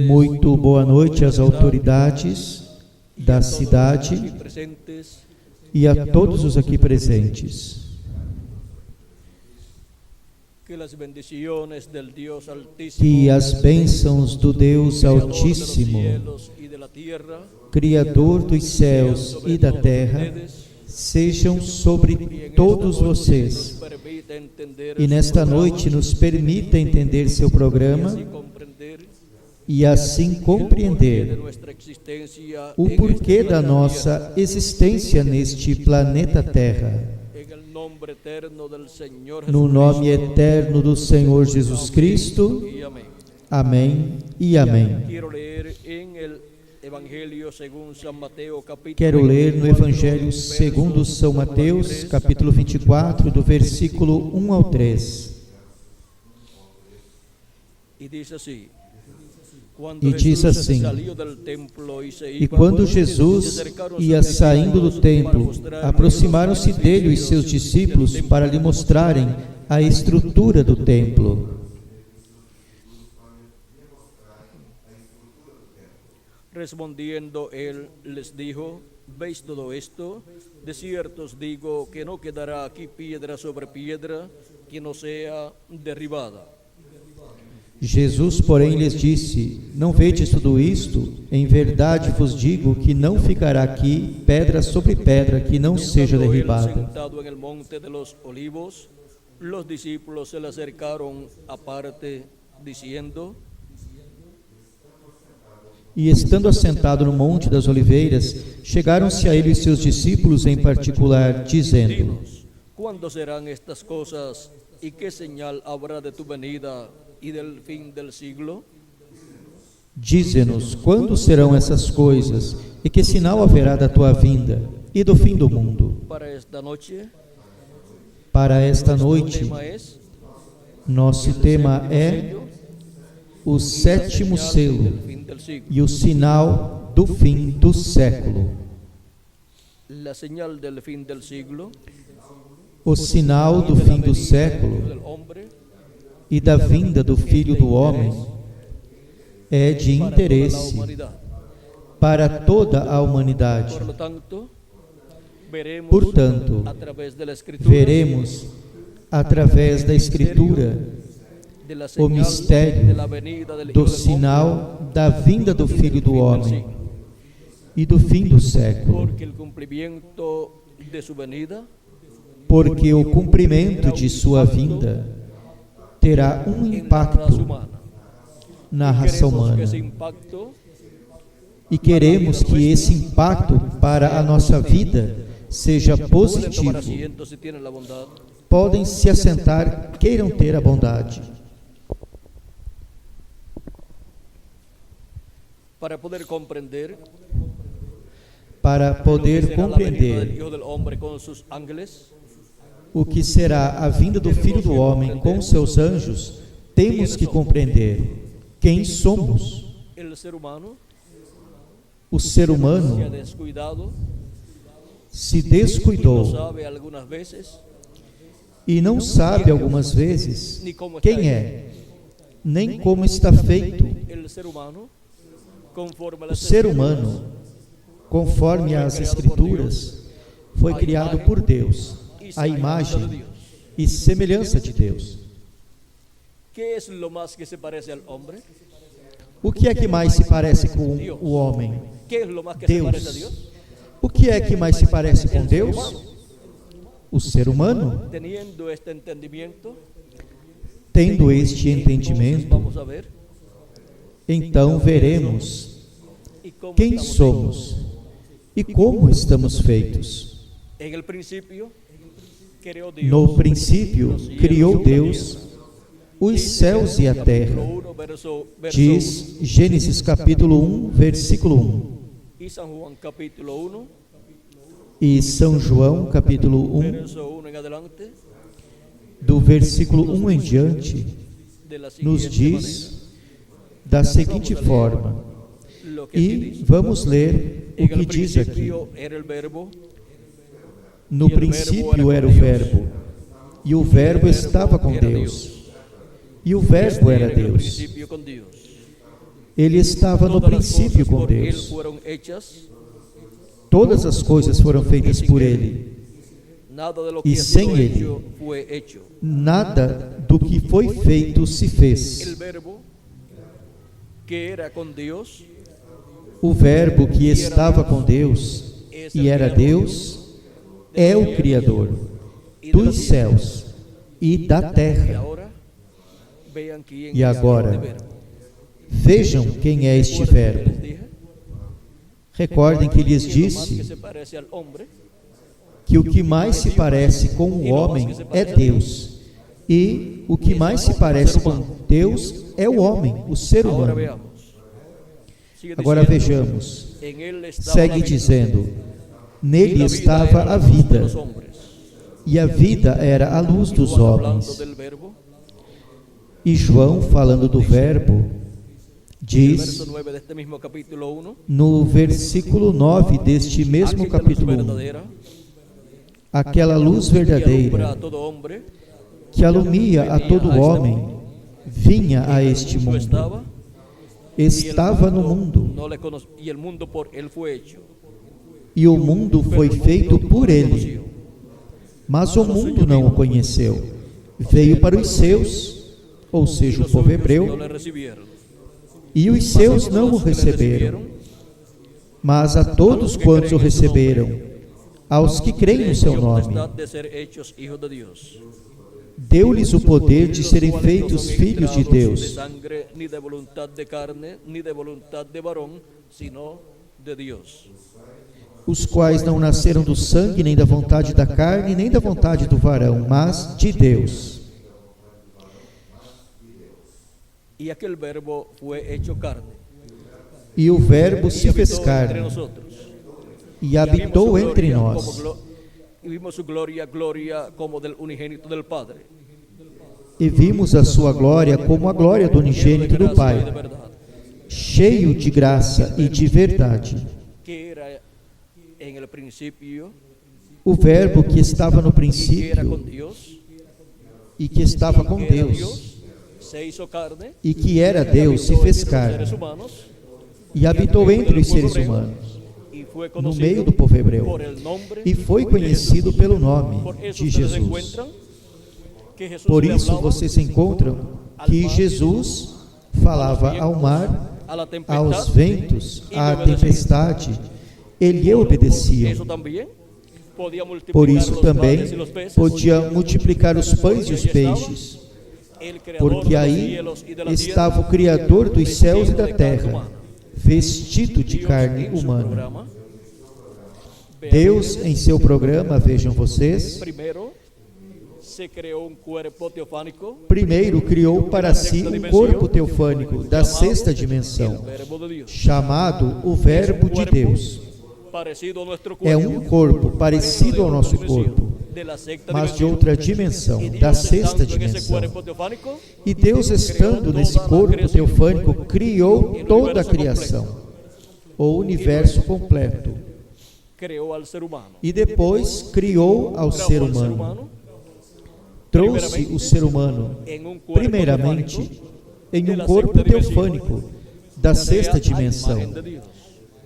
Muito boa noite às autoridades da cidade e a todos os aqui presentes. Que as bênçãos do Deus Altíssimo, Criador dos céus e da terra, sejam sobre todos vocês. E nesta noite nos permita entender seu programa e assim compreender o porquê da nossa existência neste planeta Terra. No nome eterno do Senhor Jesus Cristo. Amém e amém. Quero ler no Evangelho segundo São Mateus, capítulo 24, do versículo 1 ao 3. E diz assim: E quando Jesus ia saindo do templo, aproximaram-se dele os seus discípulos para lhe mostrarem a estrutura do templo. Respondiendo él les dijo: ¿Veis todo esto? De cierto os digo que no quedará aquí piedra sobre piedra que no sea derribada. Jesus, porém, lhes disse: Não vedes tudo isto? Em verdade vos digo que não ficará aqui pedra sobre pedra que não seja derribada. Sentado en el monte de los olivos, los discípulos se le acercaron aparte, diciendo: E estando assentado no monte das oliveiras, chegaram-se a ele os seus discípulos em particular, dizendo: ¿Cuándo serán estas cosas y qué señal habrá de tu venida y del fin del siglo? Dize-nos, quando serão essas coisas e que sinal haverá da tua vinda e do fim do mundo? Para esta noite, nosso tema é o sétimo selo e o sinal do fim do século. O sinal do fim do século e da vinda do Filho do Homem é de interesse para toda a humanidade. Portanto, veremos através da Escritura o mistério do sinal da vinda do Filho do Homem e do fim do século. Porque o cumprimento de sua vinda terá um impacto na raça humana. E queremos que esse impacto para a nossa vida seja positivo. Podem se assentar, queiram ter a bondade. Para poder compreender o que será a vinda do Filho do Homem com seus anjos, temos que compreender quem somos. O ser humano se descuidou e não sabe algumas vezes quem é, nem como está feito. O ser humano, conforme as Escrituras, foi criado por Deus, à imagem e semelhança de Deus. O que é que mais se parece com o homem? Deus. O que é que mais se parece com Deus? O ser humano. Tendo este entendimento, então veremos quem somos e como estamos feitos. No princípio, criou Deus os céus e a terra. Diz Gênesis capítulo 1, versículo 1. E São João capítulo 1, do versículo 1 em diante, nos diz da seguinte forma, e vamos ler o que diz aqui. No princípio era o Verbo, e o Verbo estava com Deus, E o Verbo era en el Deus. principio con Dios. Ele estava no Todas las princípio cosas com por él Deus. fueron hechas, Todas as coisas foram feitas por Ele. nada de lo Y que ha sin sido él. hecho fue hecho. Nada do que foi feito se El fez. Verbo que era con Dios O Verbo que estava com Deus e era Deus é o Criador dos céus e da y terra. ahora vean quién E es agora, este Verbo. vejam quem é este ¿Recuerdan que Verbo. les dije? Recordem que lhes Que lo más que disse se parece al hombre que o que mais se parece com o homem é Deus, e o que mais se parece com Deus é o homem, o ser Ahora humano. veamos. Sigue Agora diciendo, vejamos, en él estaba segue la vida, dizendo: y nele la vida estava era a la luz de vida, los hombres. e a vida era a luz dos Juan hablando homens. del Verbo, E João, falando do Verbo, el diz verso 9 de este mismo capítulo 1, no versículo 9 deste mesmo aquella luz capítulo 1, verdadera aquela luz que alumbra verdadeira a todo hombre, que alumia a todo homem vinha a este Cristo mundo, y el estava no mundo, no le cono- y el mundo por él fue hecho, e o mundo foi feito por ele, mas o mundo não o conheceu. Veio para os seus, ou seja, o povo no hebreu, le recibieron. e os seus não o receberam. Mas a todos quantos o receberam, aos que creem no seu nome, Potestad de ser hechos hijos de Dios. deu-lhes o poder de serem Los cuales no feitos son filhos de ministrados de Deus, sangre, ni de voluntad de carne, ni de voluntad de varón, sino de Dios. os quais não nasceram do sangue, nem da vontade da carne, nem da vontade do varão, mas de Deus. Y aquel verbo fue hecho carne. E o Verbo y se fez habitó entre carne nosotros. e habitou Vimos su entre gloria nós. como y vimos su gloria como del unigénito del Padre. E vimos a sua glória como a glória do Lleno de unigênito do gracia y de Pai, verdad. cheio de graça e de verdade. Que era en el principio, O Verbo que estava no y que era con princípio Dios, e que estava com que era Deus, Dios, se hizo carne, e que era y Deus, se habitó fez entre los seres carne humanos, e habitou entre os seres humanos, y fue no conocido meio do povo hebreu, por el nombre e foi de conhecido Jesús. pelo nome Por eso de ustedes Jesus. encuentran que Jesús Por le isso hablaba vocês encontram que Jesus falava ao mar, a la tempestad, aos ventos, y à le obedecían. tempestade, ele lhe Eso obedeciam. también podía multiplicar Por isso los também panes y los peces. podia multiplicar os pães e os Porque ahí estaba peixes, el creador porque de los aí cielos y de la estava tierra, o Criador dos céus e vestido da de carne terra, humana. vestido de Dios carne en su humana. programa, vean Deus, ustedes, em seu programa, vejam vocês, primero se creó un cuerpo teofánico, primeiro criou para si um corpo teofânico da sexta el dimensão, verbo de Dios. chamado o Verbo de Deus. Parecido a nuestro É cuerpo, um corpo parecido ao nosso corpo, de la sexta mas de dimensión. outra dimensão, Y da Dios, sexta estando en ese dimensão. cuerpo teofánico, E Deus, estando nesse corpo teofânico, criou toda a criação, o universo completo, creó al ser humano. e depois criou ao Trajo ser al humano. Trouxe o ser humano, en un cuerpo primeiramente, teofánico, em de um la corpo sexta dimensión, teofânico da sexta a imagen dimensão, de Dios.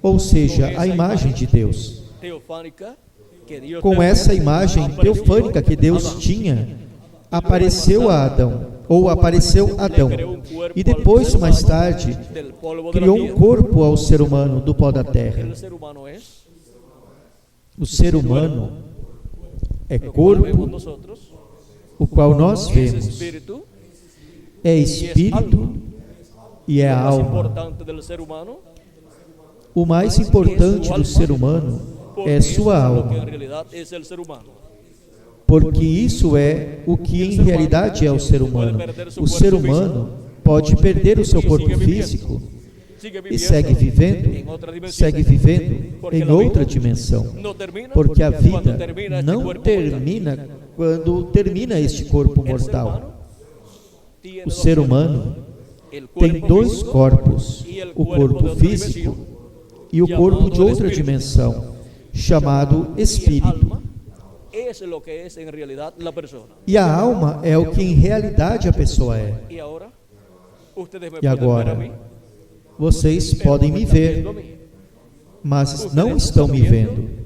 ou seja, a imagem de Deus. Teofánica que Dios Com tenía, essa imagem apareció teofânica que Deus Adán. tinha, apareceu a Adão, ou apareceu Adão, Le creó un cuerpo e depois, al ser mais humano tarde, del polvo de la criou um tierra. corpo ao ser humano do pó da terra. El ser humano es O ser humano é lo cual vemos corpo, nosotros, o qual nós es vemos, espíritu, é espírito e é lo más alma. importante del ser humano, O mais importante do ser humano porque é sua eso es lo que en alma, realidad es el ser humano. porque isso é o que em realidade é o ser humano. O ser humano pode perder o seu corpo físico Sigue e viviendo segue en vivendo, otra dimensión. segue vivendo em outra dimensão, No termina porque a cuando vida termina este não cuerpo termina quando termina este corpo mortal. El ser mortal. humano tiene O dos ser cuerpos. humano El tem cuerpo dois físico corpos, y el o cuerpo de corpo otra físico dimensión, e o corpo de chamado outra espírito. dimensão, chamado y el espírito. alma es lo que es en realidad la persona. E a alma é o que em realidade a pessoa é. Y ahora, ustedes me E pueden ver a agora, mí, vocês pero podem no me están ver, viendo a mí. mas não estão me vendo.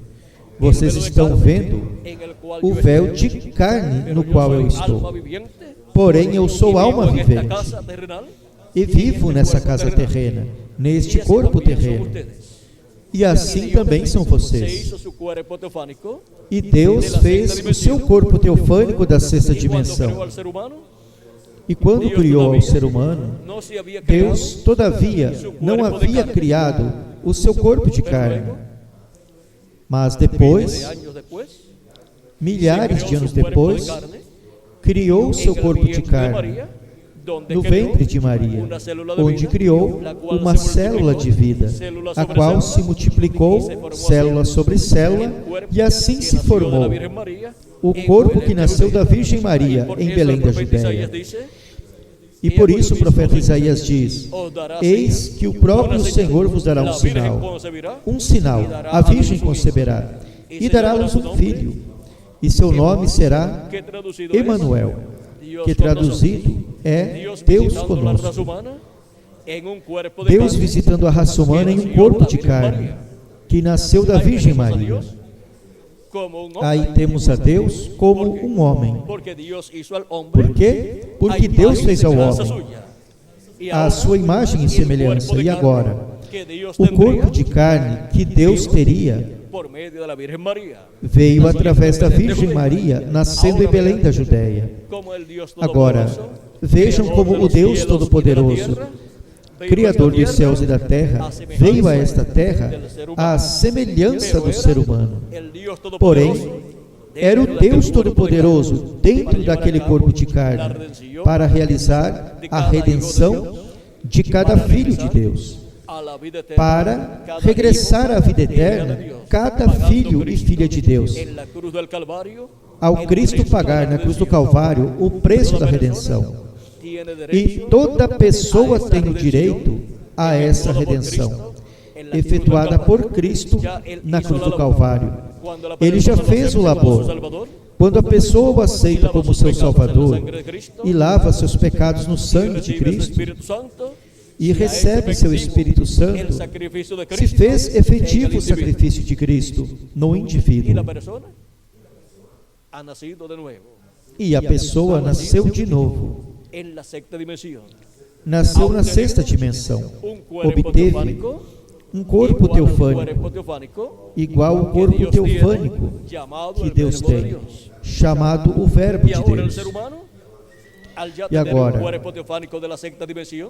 Vocês estão vendo En el cual o yo véu estoy, de carne pero no yo qual soy eu alma estou. viviente, Porém, eu y sou vivo alma en esta vivente casa terrenal, e vivo nessa casa terrena, neste corpo terreno. E assim também são se vocês. hizo su cuerpo teofánico, E Deus fez o seu corpo teofânico da sexta y cuando creó dimensão. al ser humano, E quando criou ao ser humano, no se había creado Deus, todavia, não havia criado o seu corpo de carne. Mas miles de depois, años después, milhares de creó anos su cuerpo depois, de carne criou o seu en el corpo de vientre de carne María, donde no creó ventre de Maria, una célula de onde vida, criou la cual uma se célula de multiplicó, vida, célula a sobre qual célula, se multiplicou célula sobre célula, e assim se formou o corpo que nasceu da Virgem Maria em Belém da Judéia. E por isso o profeta Isaías diz: Eis que o próprio Senhor vos dará um sinal, a Virgem conceberá, e dará à luz um filho, e seu nome será Emanuel, que traduzido é Deus conosco. Deus visitando a raça humana em um corpo de carne, que nasceu da Virgem Maria. Aí temos a Deus como um homem. Por quê? Porque Deus fez ao homem a sua imagem e semelhança. E agora, o corpo de carne que Deus teria veio através da Virgem Maria, nascendo em Belém da Judéia. Agora, vejam como o Deus Todo-Poderoso, Criador dos céus e da terra, veio a esta terra à semelhança do ser humano. Porém, era o Deus Todo-Poderoso dentro daquele corpo de carne para realizar a redenção de cada filho de Deus, para regressar à vida eterna cada filho e filha de Deus, ao Cristo pagar na cruz do Calvário o preço da redenção. E toda pessoa tem o direito a essa redenção, efetuada por Cristo na cruz do Calvário. Ele já fez o labor. Quando a pessoa o aceita como seu Salvador e lava seus pecados no sangue de Cristo e recebe seu Espírito Santo, se fez efetivo o sacrifício de Cristo no indivíduo. E a pessoa nasceu de novo. Nasceu na sexta dimensão, obteve um corpo teofânico, igual ao corpo teofânico que Deus tem, chamado o Verbo de Deus. E agora,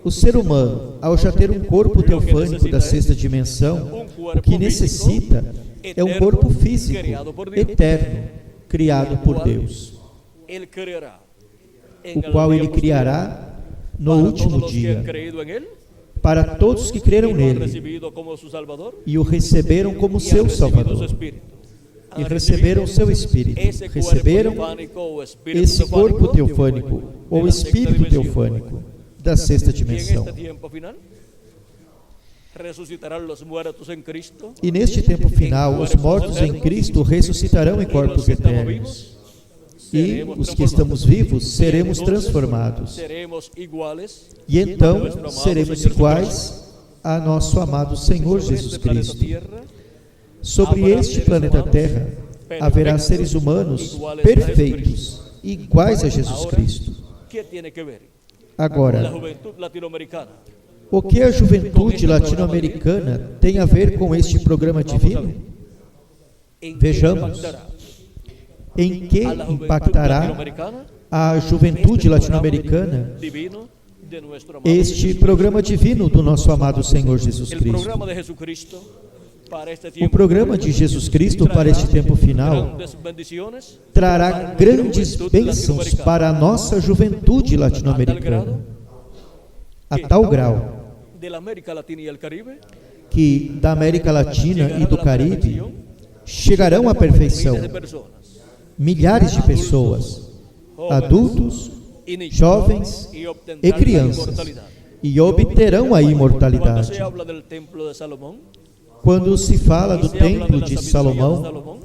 o ser humano, ao já ter um corpo teofânico da sexta dimensão, o que necessita é um corpo físico, eterno, criado por Deus, o qual Ele criará no último dia, para todos que creram nele e o receberam como seu Salvador, e receberam seu Espírito, receberam esse corpo teofânico, ou Espírito teofânico, da sexta dimensão. E neste tempo final, os mortos em Cristo ressuscitarão em corpos eternos. E os que estamos vivos seremos transformados. E então seremos iguais a nosso amado Senhor Jesus Cristo. Sobre este planeta Terra haverá seres humanos perfeitos, iguais a Jesus Cristo. Agora, o que a juventude latino-americana tem a ver com este programa divino? Vejamos. Em que impactará a juventude latino-americana este programa divino do nosso amado Senhor Jesus Cristo? O programa de Jesus Cristo para este tempo final trará grandes bênçãos para a nossa juventude latino-americana, a tal grau que da América Latina e do Caribe chegarão à perfeição milhares de pessoas, adultos, jovens e crianças, e obterão a imortalidade. Quando se fala do templo de Salomão,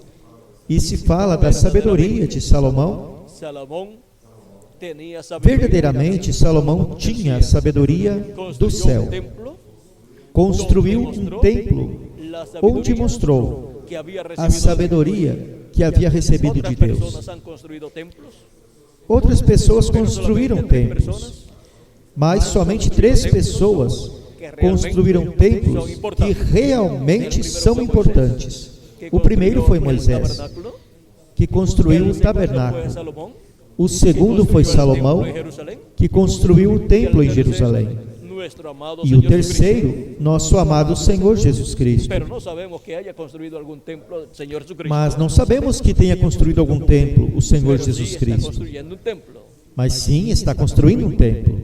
E se fala da sabedoria de Salomão. Salomão tinha sabedoria. Verdadeiramente, Salomão tinha a sabedoria do céu. Construiu um templo onde mostrou a sabedoria que havia recebido de Deus. Outras pessoas construíram templos, mas somente 3 pessoas construíram templos que realmente são importantes. O primeiro foi Moisés, que construiu o tabernáculo. O segundo foi Salomão, que construiu o templo em Jerusalém. E o terceiro, nosso amado Senhor Jesus Cristo. Mas não sabemos que tenha construído algum templo o Senhor Jesus Cristo. Mas sim, está construindo um templo.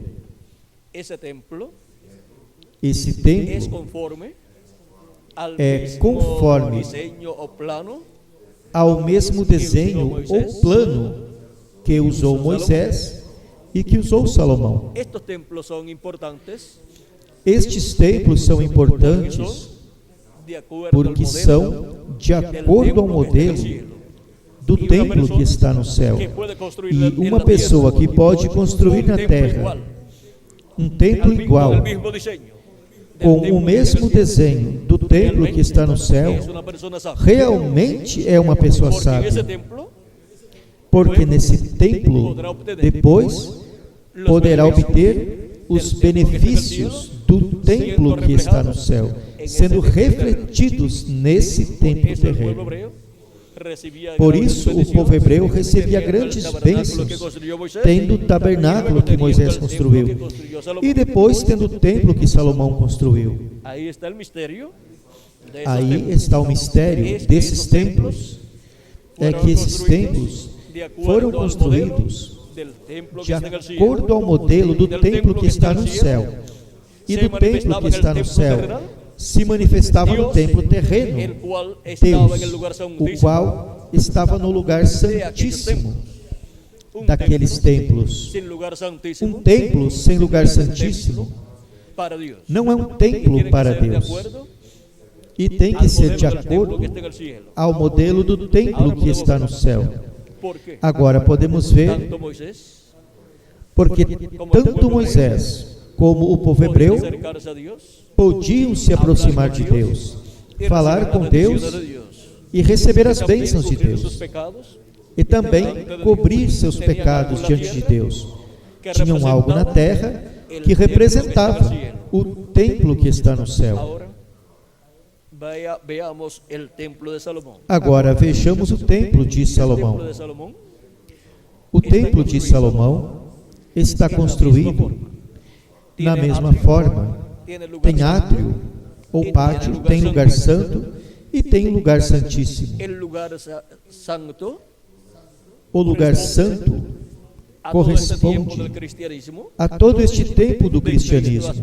Esse templo é conforme ao mesmo desenho ou plano que usou Moisés e que usou Salomão. Estes templos são importantes porque são de acordo ao modelo do templo que está no céu. E uma pessoa que pode construir na terra um templo igual, com o mesmo desenho do templo que está no céu, realmente é uma pessoa sábia. Porque nesse templo, depois, poderá obter os benefícios do templo que está no céu, sendo refletidos nesse templo terreno. Por isso, o povo hebreu recebia grandes bênçãos, tendo o tabernáculo que Moisés construiu, e depois tendo o templo que Salomão construiu. Aí está o mistério desses templos, é que esses templos foram construídos de acordo ao modelo do templo que está no céu. E do templo que está no céu se manifestava no templo terreno, Deus, o qual estava no lugar santíssimo daqueles templos. Um templo sem lugar santíssimo não é um templo para Deus. E tem que ser de acordo ao modelo do templo que está no céu. Agora podemos ver porque tanto Moisés como o povo hebreu podiam se aproximar de Deus, falar com Deus e receber as bênçãos de Deus, e também cobrir seus pecados diante de Deus. Tinham algo na terra que representava o templo que está no céu. Agora vejamos o templo de Salomão. O templo de Salomão está construído na mesma forma. Tem átrio ou pátio, tem lugar santo e tem lugar santíssimo. O lugar santo corresponde a todo este tempo do cristianismo,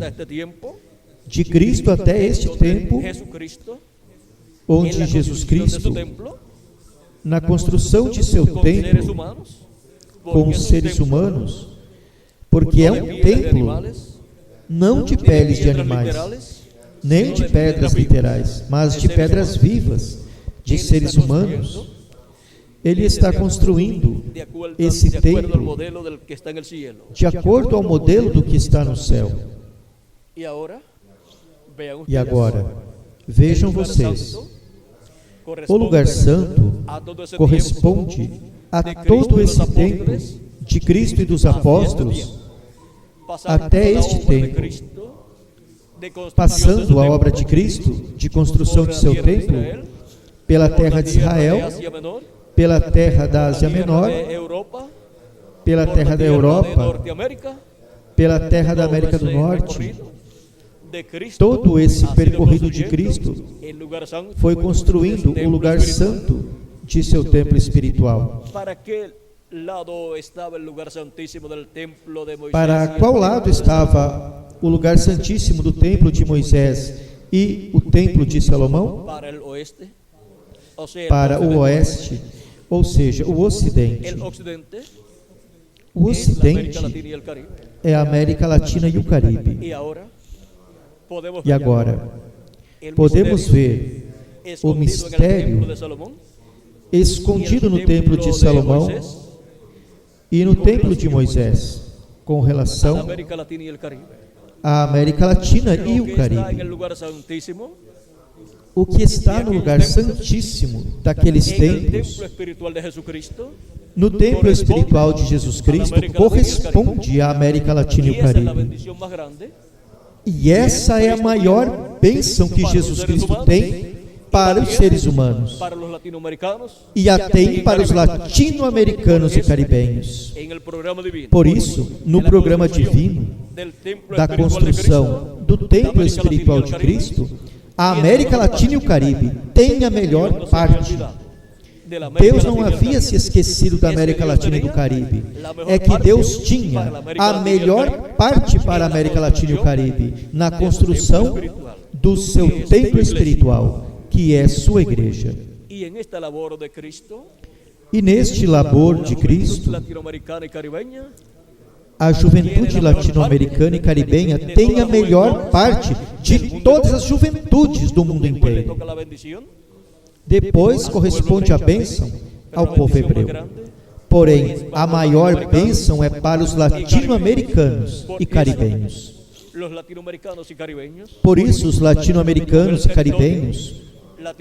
de Cristo até este tempo, onde Jesus Cristo, na construção de seu templo com os seres humanos, porque é um templo não de peles de animais, nem de pedras literais, mas de pedras vivas, de seres humanos. Ele está construindo esse templo de acordo ao modelo do que está no céu. E agora, vejam vocês, o lugar santo corresponde a todo esse templo de Cristo e dos apóstolos, até este tempo, passando a obra de Cristo, de construção de seu templo, pela terra de Israel, pela terra da Ásia Menor, pela terra da Europa, pela terra da América do Norte. Todo esse percorrido de Cristo foi construindo o lugar santo de seu templo espiritual. Para qual lado estava o lugar santíssimo do templo de Moisés e o templo de Salomão? Para o oeste, ou seja, o ocidente. O ocidente é a América Latina e o Caribe. E agora, podemos ver o mistério escondido no templo de Salomão e no templo de Moisés, com relação América Latina y el Caribe. à América Latina e Lo o que está en el Caribe. lugar santísimo, O que está no lugar santíssimo daqueles en el templos, templo espiritual de Jesucristo, no templo espiritual de Jesus Cristo, corresponde à América Latina y e o esa es la Caribe. bendición más grande E essa é a maior bênção que Jesus Cristo tem para os seres humanos para los latinoamericanos. e a tem para os latino-americanos e caribenhos. En el programa divino, Por isso, no programa divino del templo da espiritual de construção Cristo, do da templo América espiritual de Latina y el Caribe, Cristo, a América Latina e o Caribe têm a Dios melhor no se había parte. olvidado de la América Deus não Latina y el havia Caribe. se esquecido da América Latina e do Caribe. É que Deus tinha a melhor parte para a América Latina e o Caribe na construção do seu templo espiritual, que é sua igreja. Y en esta labor de Cristo, E neste labor de la juventud Cristo, latinoamericana y caribeña a juventude latino-americana e caribenha tem a melhor parte de todas as juventudes do mundo después le inteiro. toca la bendición, Depois corresponde a bênção ao povo hebreu. Porém, a maior bênção é para os latino-americanos e caribenhos. los latinoamericanos y caribeños, Por isso, os latino-americanos e caribenhos,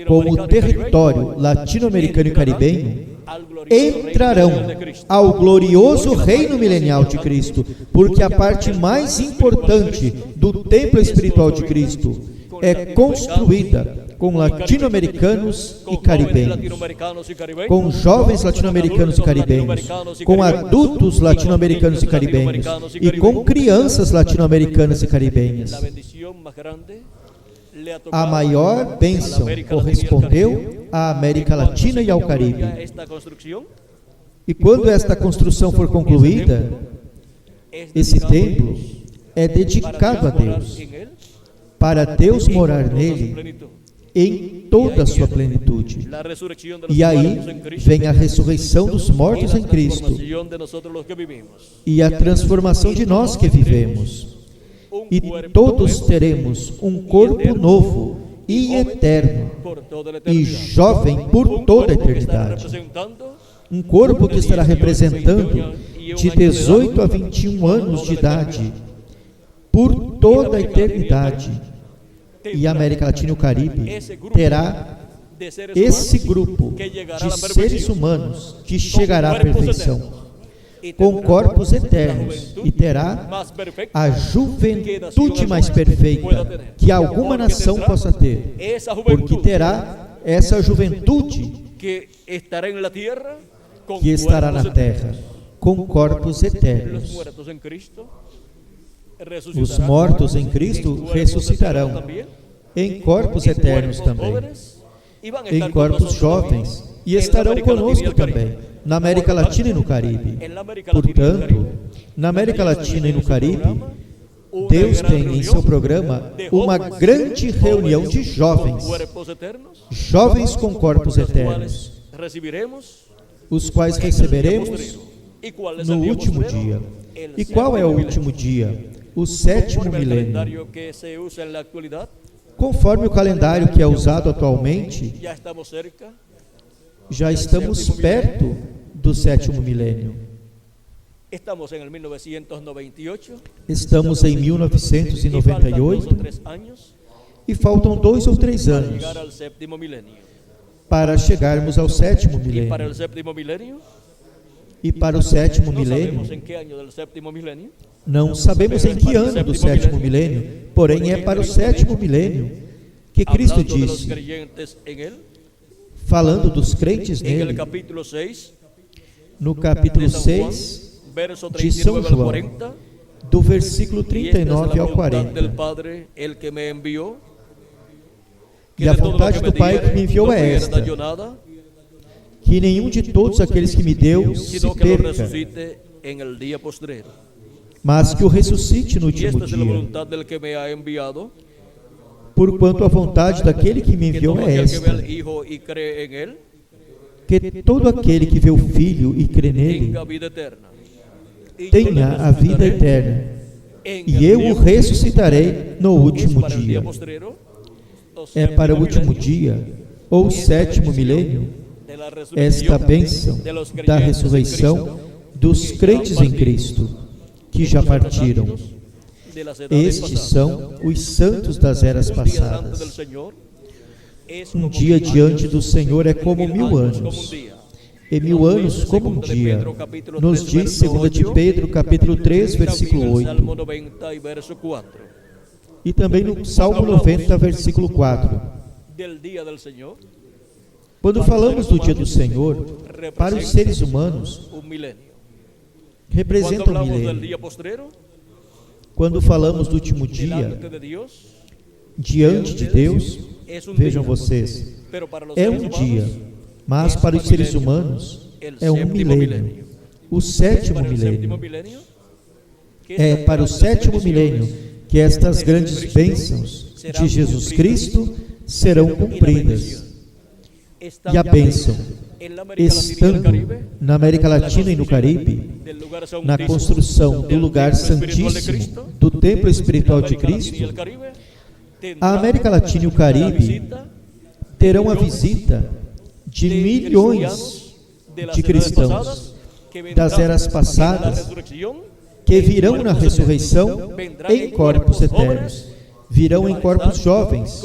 como território latino-americano e caribenho, al glorioso entrarão reino de Cristo. ao glorioso reino milenial de Cristo, porque a parte mais importante do templo espiritual de Cristo é construída com latino-americanos e Con jóvenes caribenhos, latinoamericanos y caribeños, com jovens latino-americanos e caribenhos, com adultos latino-americanos e caribenhos e com crianças latino-americanas e caribenhas. la bendición más grande le ha A tocado maior bênção correspondeu à América Latina e ao Caribe. esta construcción. E quando esta construção for concluída, esse templo é dedicado a Deus, En él, para Deus morar toda su nele plenitud. em toda a sua plenitude. La resurrección de los E aí muertos en Cristo vem a ressurreição dos y mortos la em Cristo transformación de nosotros los que vivimos. e a transformação de nós que vivemos. Un E cuerpo todos nuevo teremos um corpo novo e eterno por toda la e eternidad. jovem por Un toda a cuerpo que estará eternidade. representando Um corpo que estará representando de 18 a 21 anos de idade por toda a eternidade. E a América Latina e o Caribe terá de seres esse humanos grupo que llegará a de la seres perfección humanos que chegará à perfeição, y com tendrá corpos la eternos, juventud e terá más perfecta a juventude mais perfeita que alguma nação possa ter, esa porque juventud terá essa juventude que estará en la tierra con que estará na cuerpos terra, com corpos eternos. Los eternos. muertos en Cristo Os resucitarán mortos em en Cristo cuerpos ressuscitarão eternos también, em corpos en eternos cuerpos também, jóvenes, y van a em estar con corpos nosotros jovens, también e en la estarão América Latina y conosco el Caribe. também, na América Latina e no Caribe. En la América Latina y el Portanto, Caribe, na América Latina e no Caribe, una Deus gran tem em reunión seu programa de uma jóvenes grande reunião de con jovens, cuerpos eternos, jovens com corpos los eternos, cuales recibiremos os quais en el día receberemos postrero. ¿Y cuál es no el día último postrero? dia. El E qual é o séptimo último milenio. dia? O sétimo Conforme al milênio. calendario que se usa en la actualidad, Conforme o calendário que é usado atualmente, ya estamos cerca. já estamos perto do sétimo milênio. Estamos en el 1998. Estamos em Y faltan 2 o 1998 3 años e faltam 2 ou 3 para anos llegar al séptimo milenio. para chegarmos ao sétimo Y para el milênio. séptimo milenio, E para o sétimo no sabemos milênio, en qué año del séptimo milenio, não sabemos em que ano do sétimo milênio, porém é para o sétimo milênio que Cristo hablando de los disse, creyentes en él, falando dos crentes en el nele, capítulo 6 no de capítulo San Juan, 6, verso de São 39 al João, 40. do versículo Y esta es la 39 ao voluntad del 40. Padre, el que me envió, que E a de todo lo vontade que me do Pai que me diere, enviou no é pierda esta: yo nada, que nenhum de todos aqueles que me deu se sino que lo perca, resucite en el día postrero. mas que o ressuscite no Y último esta es la dia. voluntad del que me ha enviado, Porquanto a vontade daquele que me que enviou todo é aquel que ve esta: al Hijo y cree en él, que todo aquele que vê o Filho e crê nele tenga vida eterna. Y yo tenha le a vida resucitaré eterna, en e el eu día o ressuscitarei no postrero. ¿Es último para el día dia. postrero? O É para o séptimo último milenio. dia, ou sétimo milênio, esta bênção da ressurreição dos crentes em Cristo, que já partiram. Estes são os santos das eras passadas. Um dia diante do Senhor é como 1000 anos, e 1000 anos como um dia. Nos diz 2 de Pedro, capítulo 3, versículo 8. E também no Salmo 90, versículo 4. Quando falamos do dia do Senhor, para os seres humanos, representa um milênio. Quando falamos do último dia, diante de Deus, vejam vocês, é um dia, mas para os seres humanos é um milênio, o 7º milênio. É para o 7º milênio que estas grandes bênçãos de Jesus Cristo serão cumpridas. E a bênção, estando na América Latina e no Caribe, na construção do lugar santíssimo do templo espiritual de Cristo, a América Latina e o Caribe terão a visita de milhões de cristãos das eras passadas que virão na ressurreição em corpos eternos, virão em corpos jovens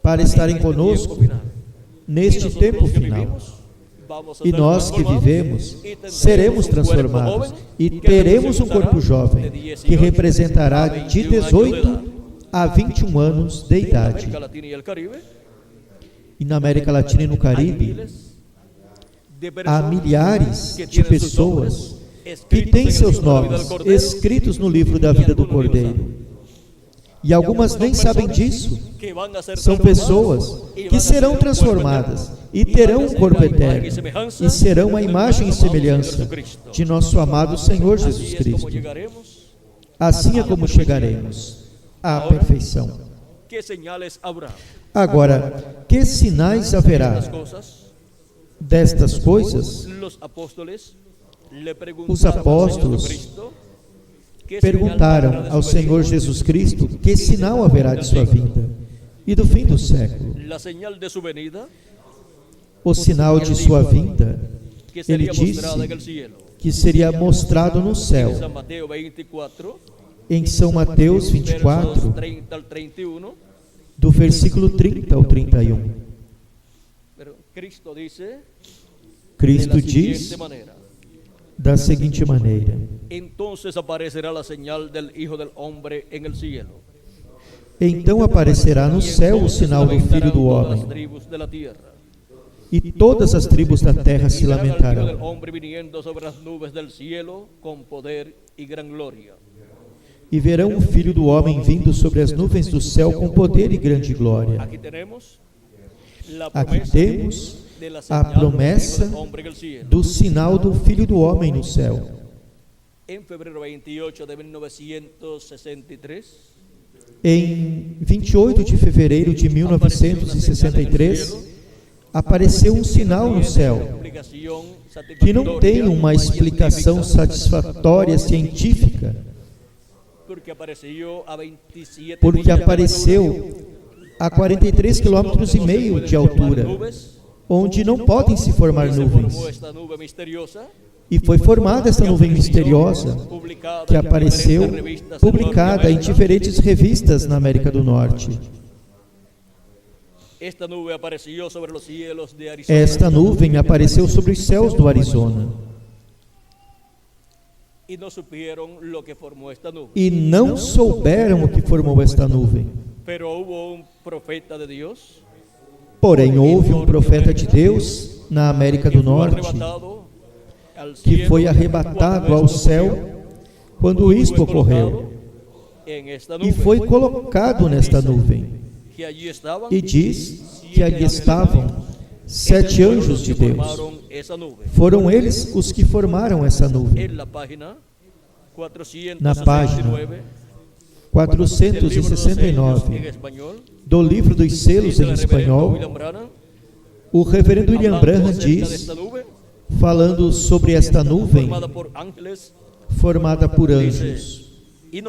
para estarem conosco neste tempo final. E nós que vivemos seremos transformados e teremos um corpo jovem que representará de 18 a 21 anos de idade. E na América Latina e no Caribe há milhares de pessoas que têm seus nomes escritos no livro da vida do Cordeiro. E algumas nem sabem disso. São pessoas que serão transformadas e terão um corpo eterno e serão a imagem e semelhança de nosso amado Senhor Jesus Cristo. Assim é como chegaremos à perfeição. Agora, que sinais haverá destas coisas? Os apóstolos perguntaram ao Senhor Jesus Cristo que sinal haverá de sua vinda e do fim do século. O sinal de sua vinda, ele disse que seria mostrado no céu. Em São Mateus 24, do versículo 30 ao 31. Cristo diz da seguinte maneira: então aparecerá no céu o sinal do Filho do Homem, e todas as tribos da terra se lamentarão. E verão o Filho do Homem vindo sobre as nuvens do céu com poder e grande glória. Aqui temos a promessa do sinal do Filho do Homem no céu. Em 28 de fevereiro de 1963, apareceu um sinal no céu que não tem uma explicação satisfatória científica, porque apareceu a 43,5 km de altura, onde não podem se formar nuvens. E foi formada esta nuvem misteriosa, que apareceu publicada em diferentes revistas na América do Norte. Esta nuvem apareceu sobre os céus do Arizona. E não souberam o que formou esta nuvem. Porém, houve um profeta de Deus na América do Norte que foi arrebatado ao céu quando isto ocorreu e foi colocado nesta nuvem. E diz que ali estavam 7 anjos de Deus. Foram eles os que formaram essa nuvem. Na página 469 do livro dos selos em espanhol, o reverendo William Branham diz, falando sobre esta nuvem formada por anjos, diz: e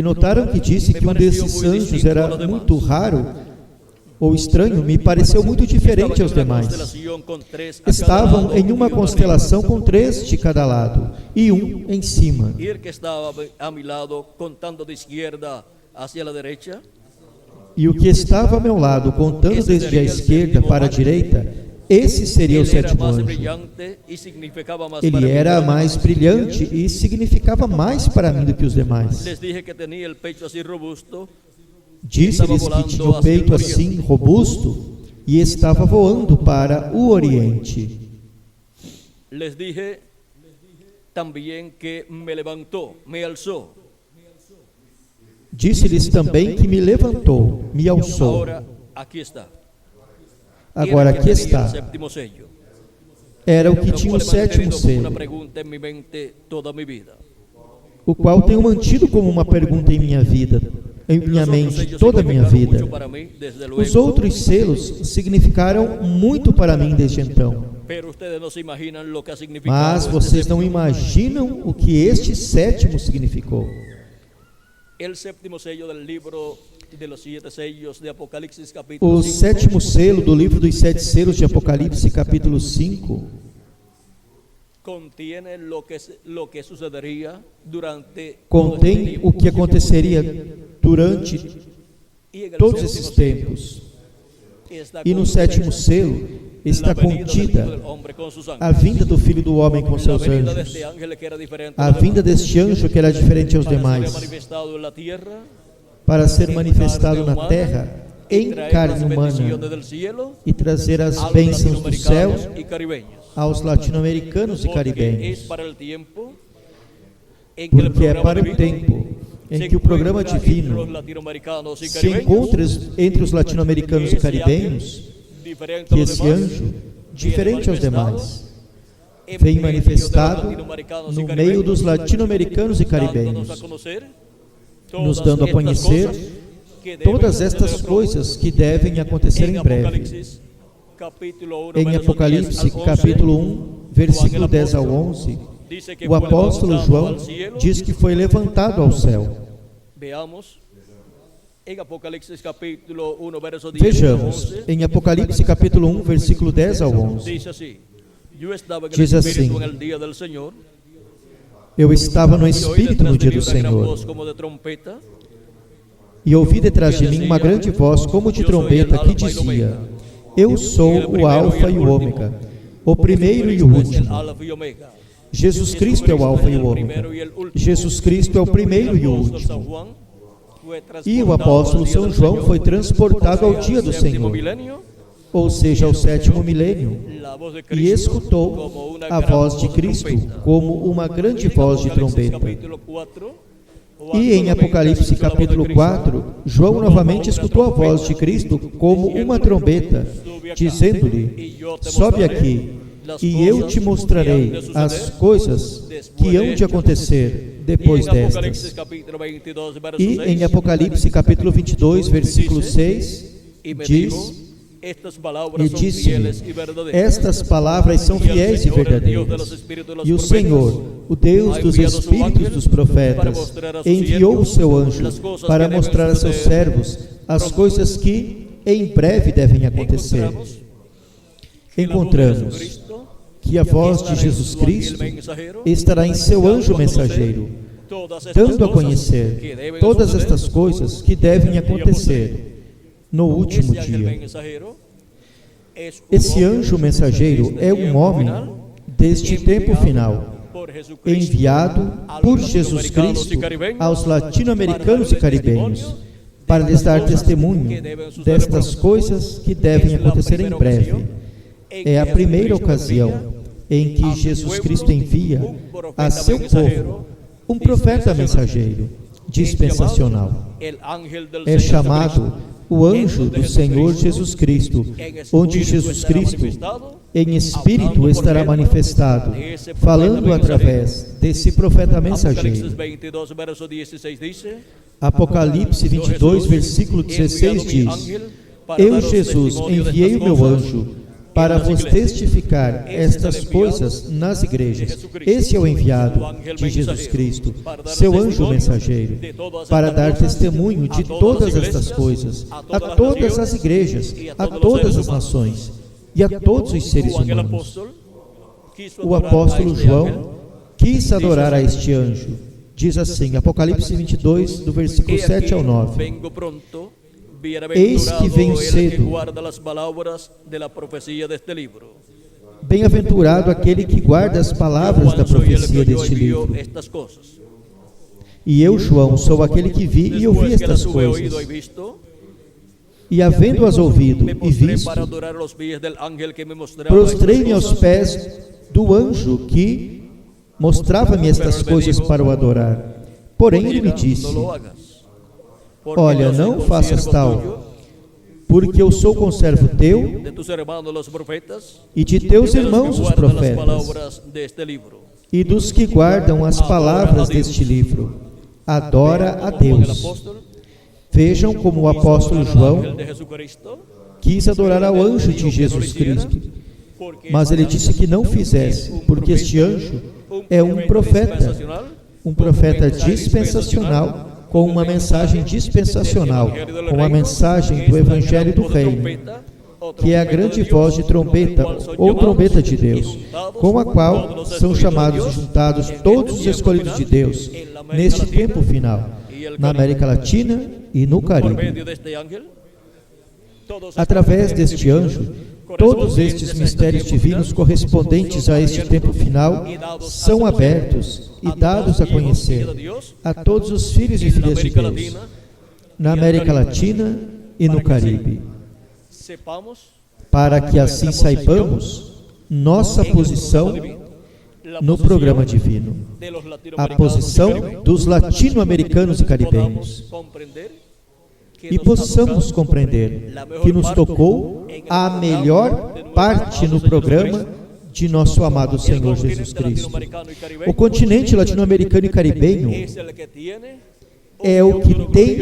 notaram que disse que um desses anjos era muito raro ou estranho, me pareceu muito diferente aos demais. Estavam em uma constelação com 3 de cada lado e um em cima. Ir que estaba a mi lado contando de izquierda hacia la derecha. E o que estava ao meu lado, contando desde a esquerda para a direita, esse seria o sétimo anjo. Ele era mais brilhante e significava mais para mim do que os demais. Disse-lhes que tinha o peito assim, robusto, e estava voando para o Oriente. Les dije también que me levantó, me alzó. Disse-lhes também que me levantou, me alçou. Ahora aquí está. Agora aqui está. Era o que tinha o 7º selo, o qual tenho mantido como uma pergunta em minha vida, em minha mente, toda a minha vida. Os outros selos significaram muito para mim desde então. Mas vocês não imaginam o que este 7º significou. O 7º selo do livro dos 7 selos de Apocalipse, capítulo 5, contém o que aconteceria durante todos esses tempos. E no 7º selo está contida a vinda do Filho do Homem com seus anjos, a vinda deste anjo que era diferente aos demais, para ser manifestado na terra em carne humana e trazer as bênçãos do céu aos latino-americanos e caribenhos, porque é para o tempo em que o programa divino se encontra entre os latino-americanos e caribenhos, que esse anjo, diferente aos demais, vem manifestado no meio dos latino-americanos e caribenhos, nos dando a conhecer todas estas coisas que devem acontecer em breve. Em Apocalipse, capítulo 1, versículo 10 ao 11, o apóstolo João diz que foi levantado ao céu. Vejamos, em Apocalipse capítulo 1, versículo 10 ao 11, diz assim: eu estava no Espírito no dia do Senhor, e ouvi detrás de mim uma grande voz como de trombeta que dizia: eu sou o Alfa e o Ômega, o primeiro e o último. Jesus Cristo é o Alfa e o Ômega. Jesus Cristo é o primeiro e o último. E o apóstolo São João foi transportado ao dia do Senhor, ou seja, ao 7º milênio, e escutou a voz de Cristo como uma grande voz de trombeta. E em Apocalipse capítulo 4, João novamente escutou a voz de Cristo como uma trombeta, dizendo-lhe: sobe aqui, e eu te mostrarei as coisas que hão de acontecer depois destas. E em Apocalipse capítulo 22, versículo 6, diz: e disse-me: estas palavras são fiéis e verdadeiras. E o Senhor, o Deus dos espíritos dos profetas, enviou o seu anjo para mostrar a seus servos as coisas que em breve devem acontecer. Encontramos que a voz de Jesus Cristo estará em seu anjo mensageiro, dando a conhecer todas estas coisas que devem acontecer no último dia. Esse anjo mensageiro é um homem deste tempo final, enviado por Jesus Cristo aos latino-americanos e caribenhos, para lhes dar testemunho destas coisas que devem acontecer em breve. É a primeira ocasião em que Jesus Cristo envia a seu povo um profeta mensageiro dispensacional. É chamado o anjo do Senhor Jesus Cristo, onde Jesus Cristo, em espírito, estará manifestado, falando através desse profeta mensageiro. Apocalipse 22, versículo 16 diz: eu, Jesus, enviei o meu anjo para vos testificar estas coisas nas igrejas. Esse é o enviado de Jesus Cristo, seu anjo mensageiro, para dar testemunho de todas estas coisas a todas as igrejas, a todas as nações e a todos os seres humanos. O apóstolo João quis adorar a este anjo. Diz assim, Apocalipse 22, do versículo 7 ao 9. Eis que venho cedo. Bem-aventurado aquele que guarda as palavras da profecia deste livro. E eu, João, sou aquele que vi e ouvi estas coisas. E havendo-as ouvido e visto, prostrei-me aos pés do anjo que mostrava-me estas coisas para o adorar. Porém ele me disse: olha, não faças tal, porque eu sou conservo teu e de teus irmãos os profetas e dos que guardam as palavras deste livro. Adora a Deus. Vejam como o apóstolo João quis adorar ao anjo de Jesus Cristo, mas ele disse que não fizesse, porque este anjo é um profeta dispensacional, com uma mensagem dispensacional, com a mensagem do Evangelho do Reino, que é a grande voz de trombeta, ou trombeta de Deus, com a qual são chamados e juntados todos os escolhidos de Deus, neste tempo final, na América Latina e no Caribe. Através deste anjo, todos estes mistérios divinos correspondentes a este tempo final são abertos e dados a conhecer a todos os filhos e filhas de Deus, na América Latina e no Caribe, para que assim saibamos nossa posição no programa divino, a posição dos latino-americanos e caribenhos, e possamos compreender que nos tocou a melhor parte no programa de nosso amado Senhor Jesus Cristo. O continente latino-americano e caribenho é o que tem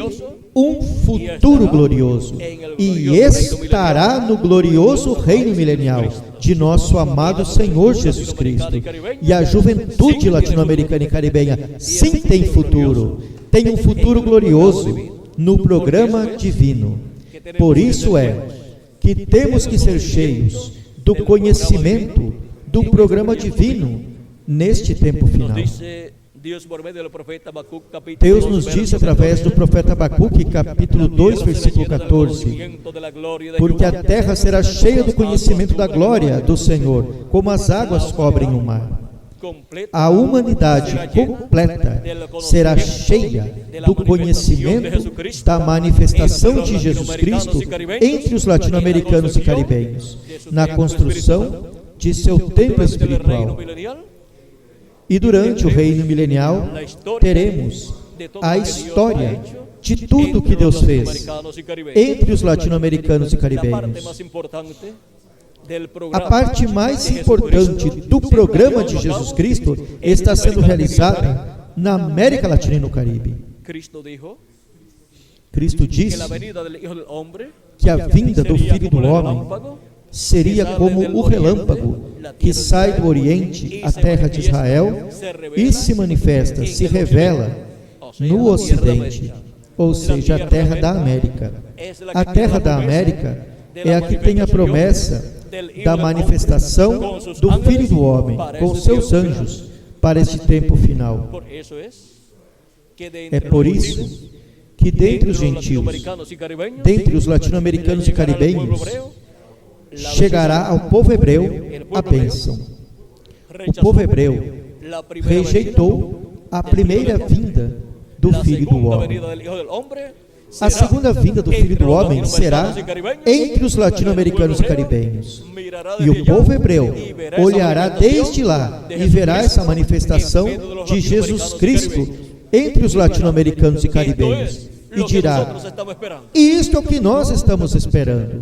um futuro glorioso e estará no glorioso reino milenial de nosso amado Senhor Jesus Cristo. E a juventude latino-americana e caribenha sim tem futuro, tem um futuro glorioso no programa divino. Por isso é que temos que ser cheios do conhecimento do programa divino neste tempo final. Deus nos diz através do profeta Abacuque, capítulo 2, versículo 14: porque a terra será cheia do conhecimento da glória do Senhor, como as águas cobrem o mar. A humanidade completa será cheia do conhecimento da manifestação de Jesus Cristo entre os latino-americanos e caribenhos, na construção de seu templo espiritual. E durante o reino milenial, teremos a história de tudo que Deus fez entre os latino-americanos e caribenhos. A parte mais importante do programa de Jesus Cristo está sendo realizada na América Latina e no Caribe. Cristo disse que a vinda do Filho do Homem seria como o relâmpago que sai do Oriente à terra de Israel e se manifesta, se revela no Ocidente, ou seja, a terra da América. A terra da América é a que tem a promessa da manifestação do Filho do Homem com seus anjos para este tempo final. É por isso que dentre os gentios, dentre os latino-americanos e caribenhos, chegará ao povo hebreu a bênção. O povo hebreu rejeitou a primeira vinda do Filho do Homem. A segunda vinda do Filho do Homem será entre os latino-americanos e caribenhos. E o povo hebreu olhará desde lá e verá essa manifestação de Jesus Cristo entre os latino-americanos e caribenhos. E dirá: isto é o que nós estamos esperando.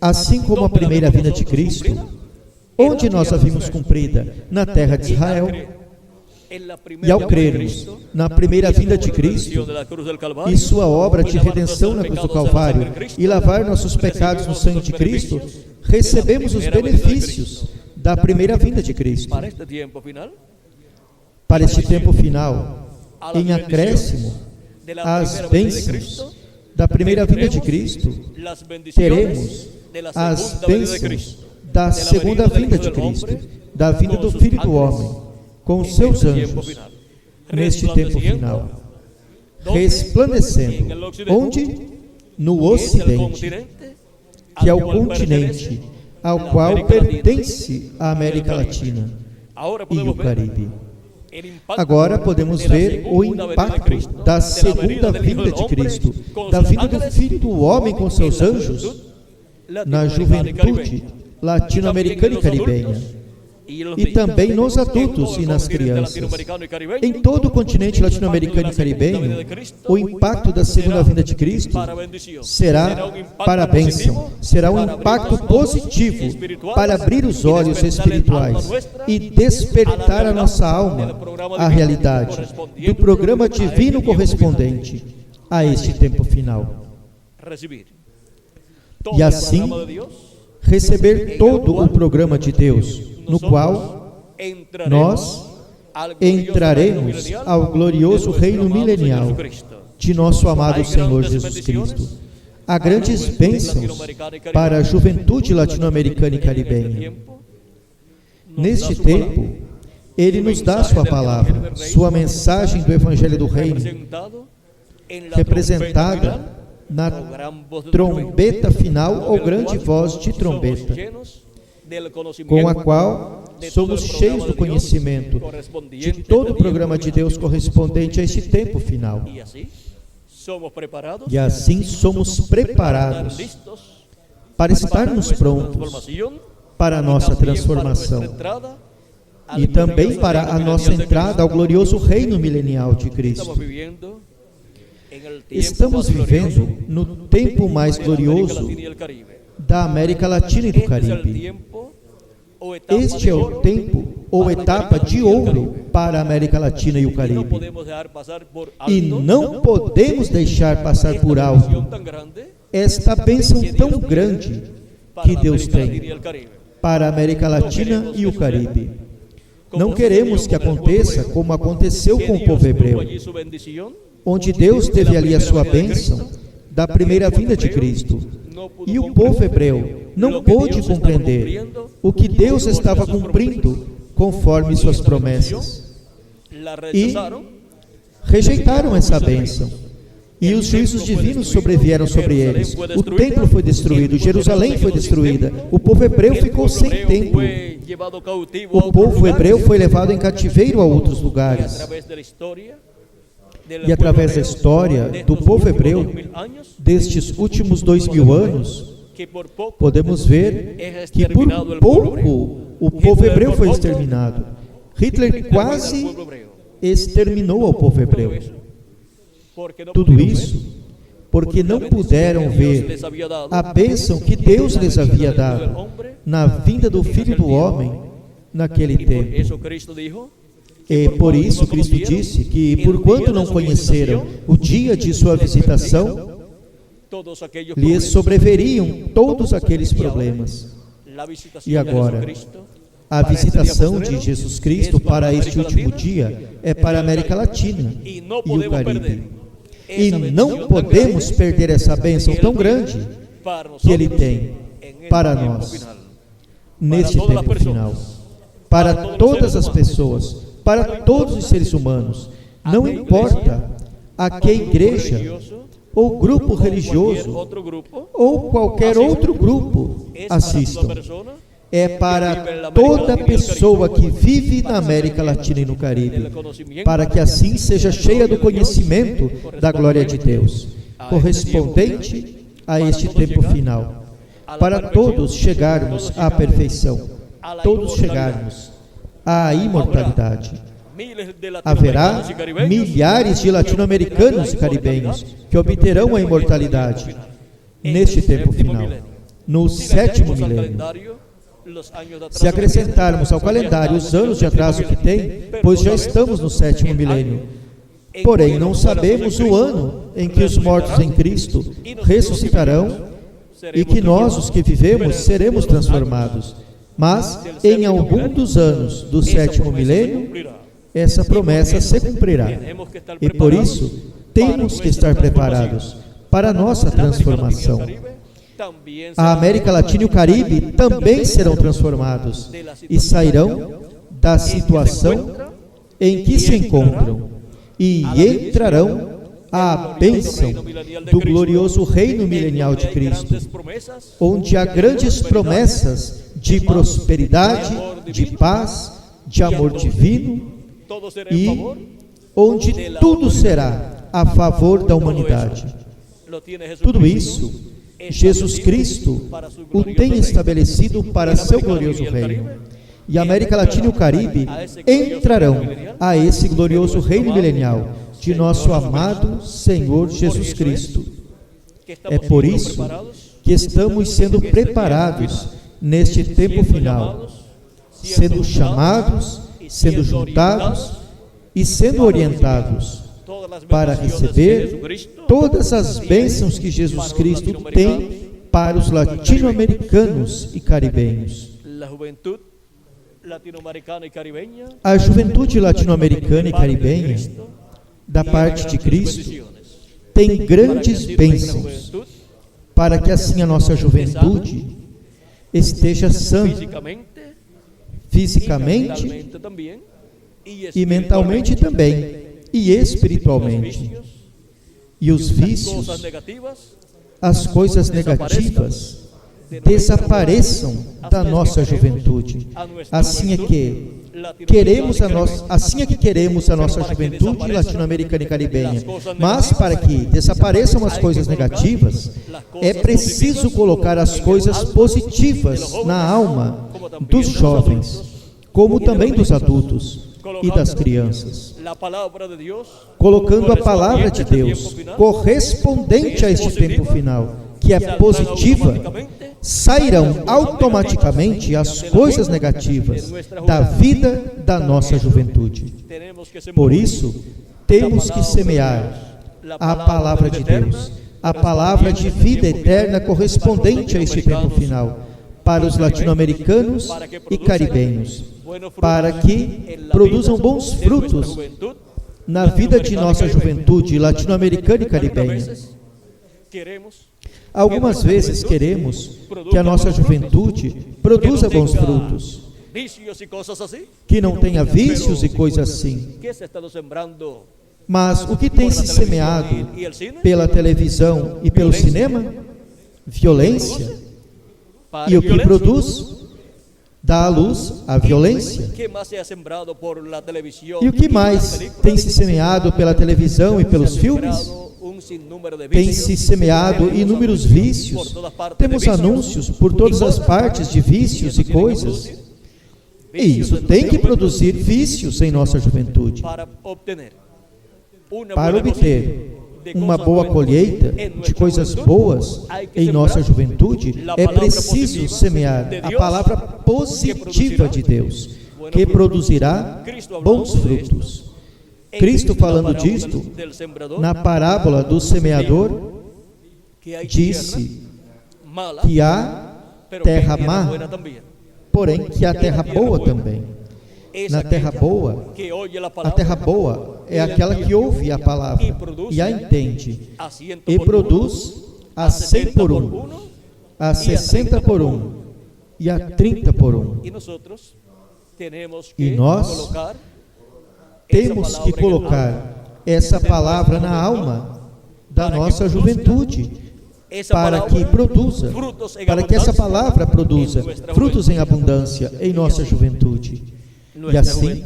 Assim como a primeira vinda de Cristo, onde nós a vimos cumprida? Na terra de Israel. E ao crermos na primeira vinda de Cristo e sua obra de redenção na cruz do Calvário e lavar nossos pecados no sangue de Cristo, recebemos os benefícios da primeira vinda de Cristo. Para este tempo final, em acréscimo às bênçãos da primeira vinda de Cristo, teremos as bênçãos da segunda vinda de Cristo, da vinda do Filho do Homem, com os seus anjos, neste tempo final, resplandecendo. Onde? No Ocidente, que é o continente ao qual pertence a América Latina e o Caribe. Agora podemos ver o impacto da segunda vinda de Cristo, da vinda do Filho do Homem com seus anjos, na juventude latino-americana e caribenha, e também nos adultos e nas crianças. Em todo o continente latino-americano e caribenho, o impacto da segunda vinda de Cristo será para a bênção, será um impacto positivo para abrir os olhos espirituais e despertar a nossa alma à realidade do programa divino correspondente a este tempo final. E assim, receber todo o programa de Deus, no qual nós entraremos ao glorioso reino milenial de nosso amado Senhor Jesus Cristo. Há grandes bênçãos para a juventude latino-americana e caribenha. Neste tempo, Ele nos dá sua palavra, sua mensagem do Evangelho do Reino, representada na trombeta final ou grande voz de trombeta, com a qual somos cheios do conhecimento de todo o programa de Deus correspondente a este tempo final. E assim somos preparados para estarmos prontos para a nossa transformação e também para a nossa entrada ao glorioso reino milenial de Cristo. Estamos vivendo no tempo mais glorioso da América Latina e do Caribe. Este é o tempo ou etapa de ouro para a América Latina e o Caribe. E não podemos deixar passar por alto esta bênção tão grande que Deus tem para a América Latina e o Caribe. Não queremos que aconteça como aconteceu com o povo hebreu, onde Deus teve ali a sua bênção da primeira vinda de Cristo. E o povo hebreu não pôde compreender o que Deus estava cumprindo conforme suas promessas. E rejeitaram essa bênção. E os juízos divinos sobrevieram sobre eles. O templo foi destruído, Jerusalém foi destruída. O povo hebreu ficou sem templo. O povo hebreu foi levado em cativeiro a outros lugares. E através da história do povo hebreu, destes últimos 2000 anos, podemos ver que por pouco o povo hebreu foi exterminado. Hitler quase exterminou o povo hebreu. Tudo isso porque não puderam ver a bênção que Deus lhes havia dado na vinda do Filho do Homem naquele tempo. E por isso Cristo disse que, porquanto não conheceram o dia de sua visitação, lhes sobreveriam todos aqueles problemas. E agora, a visitação de Jesus Cristo para este último dia é para a América Latina e o Caribe. E não podemos perder essa bênção tão grande que Ele tem para nós, neste tempo final, para todas as pessoas, para todos os seres humanos, não importa a que igreja, ou grupo religioso, ou qualquer outro grupo assistam. É para toda pessoa que vive na América Latina e no Caribe, para que assim seja cheia do conhecimento da glória de Deus, correspondente a este tempo final, para todos chegarmos à perfeição, todos chegarmos à imortalidade. Haverá milhares de latino-americanos e caribenhos que obterão a imortalidade neste tempo final, no 7º milênio. Se acrescentarmos ao calendário os anos de atraso que tem, pois já estamos no 7º milênio. Porém, não sabemos o ano em que os mortos em Cristo ressuscitarão e que nós, os que vivemos, seremos transformados. Mas, em algum dos anos do 7º milênio, essa promessa se cumprirá. E por isso, temos que estar preparados para a nossa transformação. A América Latina e o Caribe também serão transformados e sairão da situação em que se encontram e entrarão à bênção do glorioso reino milenial de Cristo, onde há grandes promessas de prosperidade, de paz, de amor divino e onde tudo será a favor da humanidade. Tudo isso Jesus Cristo o tem estabelecido para seu glorioso reino. E a América Latina e o Caribe entrarão a esse glorioso reino milenial de nosso amado Senhor Jesus Cristo. É por isso que estamos sendo preparados neste tempo final, sendo chamados, sendo juntados e sendo orientados para receber todas as bênçãos que Jesus Cristo tem para os latino-americanos e caribenhos. A juventude latino-americana e caribenha, da parte de Cristo, tem grandes bênçãos, para que assim a nossa juventude esteja sã, fisicamente e mentalmente também, e espiritualmente. E os vícios, as coisas negativas, desapareçam da nossa juventude. Assim é que queremos a nossa juventude latino-americana e caribenha. Mas para que desapareçam as coisas negativas, é preciso colocar as coisas positivas na alma dos jovens, como também dos adultos e das crianças, colocando a palavra de Deus correspondente a este tempo final, que é positiva, sairão automaticamente as coisas negativas da vida da nossa juventude. Por isso, temos que semear a palavra de Deus, a palavra de vida eterna correspondente a este tempo final, para os latino-americanos e caribenhos, para que produzam bons frutos na vida de nossa juventude latino-americana e caribenha. Algumas vezes queremos que a nossa juventude produza bons frutos, que não tenha vícios e coisas assim. Mas o que tem se semeado pela televisão e pelo cinema? Violência. E o que produz? Dá à luz a violência. E o que mais tem se semeado pela televisão e pelos filmes? Tem se semeado inúmeros vícios. Temos anúncios por todas as partes de vícios e coisas. E isso tem que produzir vícios em nossa juventude. Para obter uma boa colheita de coisas boas em nossa juventude, é preciso semear a palavra positiva de Deus, que produzirá bons frutos. Cristo, falando disto, na parábola do semeador, disse que há terra má, porém que há terra boa também. Na terra boa, a terra boa é aquela que ouve a palavra e a entende, e produz a 100 por 1, a 60 por 1 e a 30 por 1. E nós temos que colocar essa palavra na alma da nossa juventude, para que produza, para que essa palavra produza frutos em abundância em nossa juventude. E assim,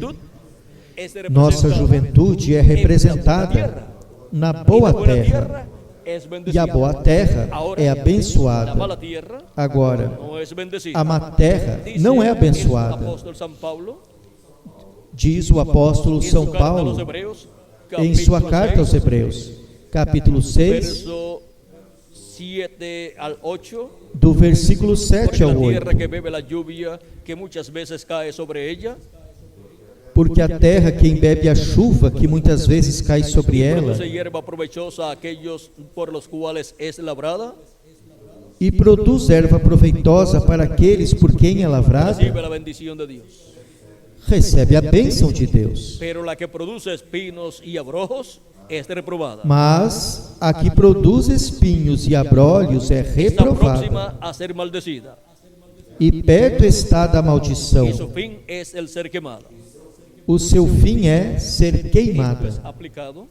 nossa juventude é representada na boa terra, e a boa terra é abençoada. Agora, a má terra não é abençoada. Diz o apóstolo São Paulo em sua carta aos Hebreus, capítulo 6, 7 al 8, do versículo 7 porque ao la tierra 8. que bebe la lluvia que muchas veces cae sobre ella Porque a terra que embebe a chuva que muitas vezes cai sobre y ela produce hierba provechosa a aquellos por los cuales es labrada, e produz erva proveitosa para aqueles por quem é lavrada, recibe la bendición de Dios. recebe a bênção de Deus. Pero la que produce espinos y abrojos es reprobada. Mas a que produz espinhos e abrolhos é Está reprovada, próxima a ser maldecida e perto está da y su maldição. fin es el ser quemada. O seu fim é ser Esto es queimada. aplicado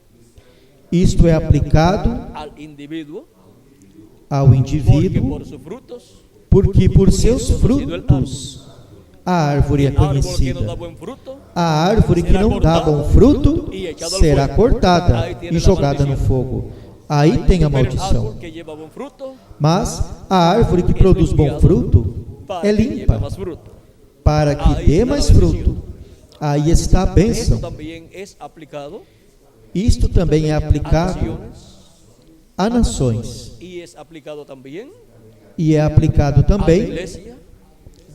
Isto é aplicado al individuo ao porque indivíduo, por sus frutos, porque por seus frutos a árvore é árbol que no da conhecida. buen fruto A árvore que não dá bom fruto será cortada e jogada no fogo. Aí tem a pero el maldição. árbol que lleva buen fruto Mas a árvore que produz bom fruto para é que lleve limpa, más fruto. para que dê mais fruto. Aí está a Esto bênção. también es aplicado Isto também é a aplicado naciones a nações y es aplicado también e é aplicado a la também iglesia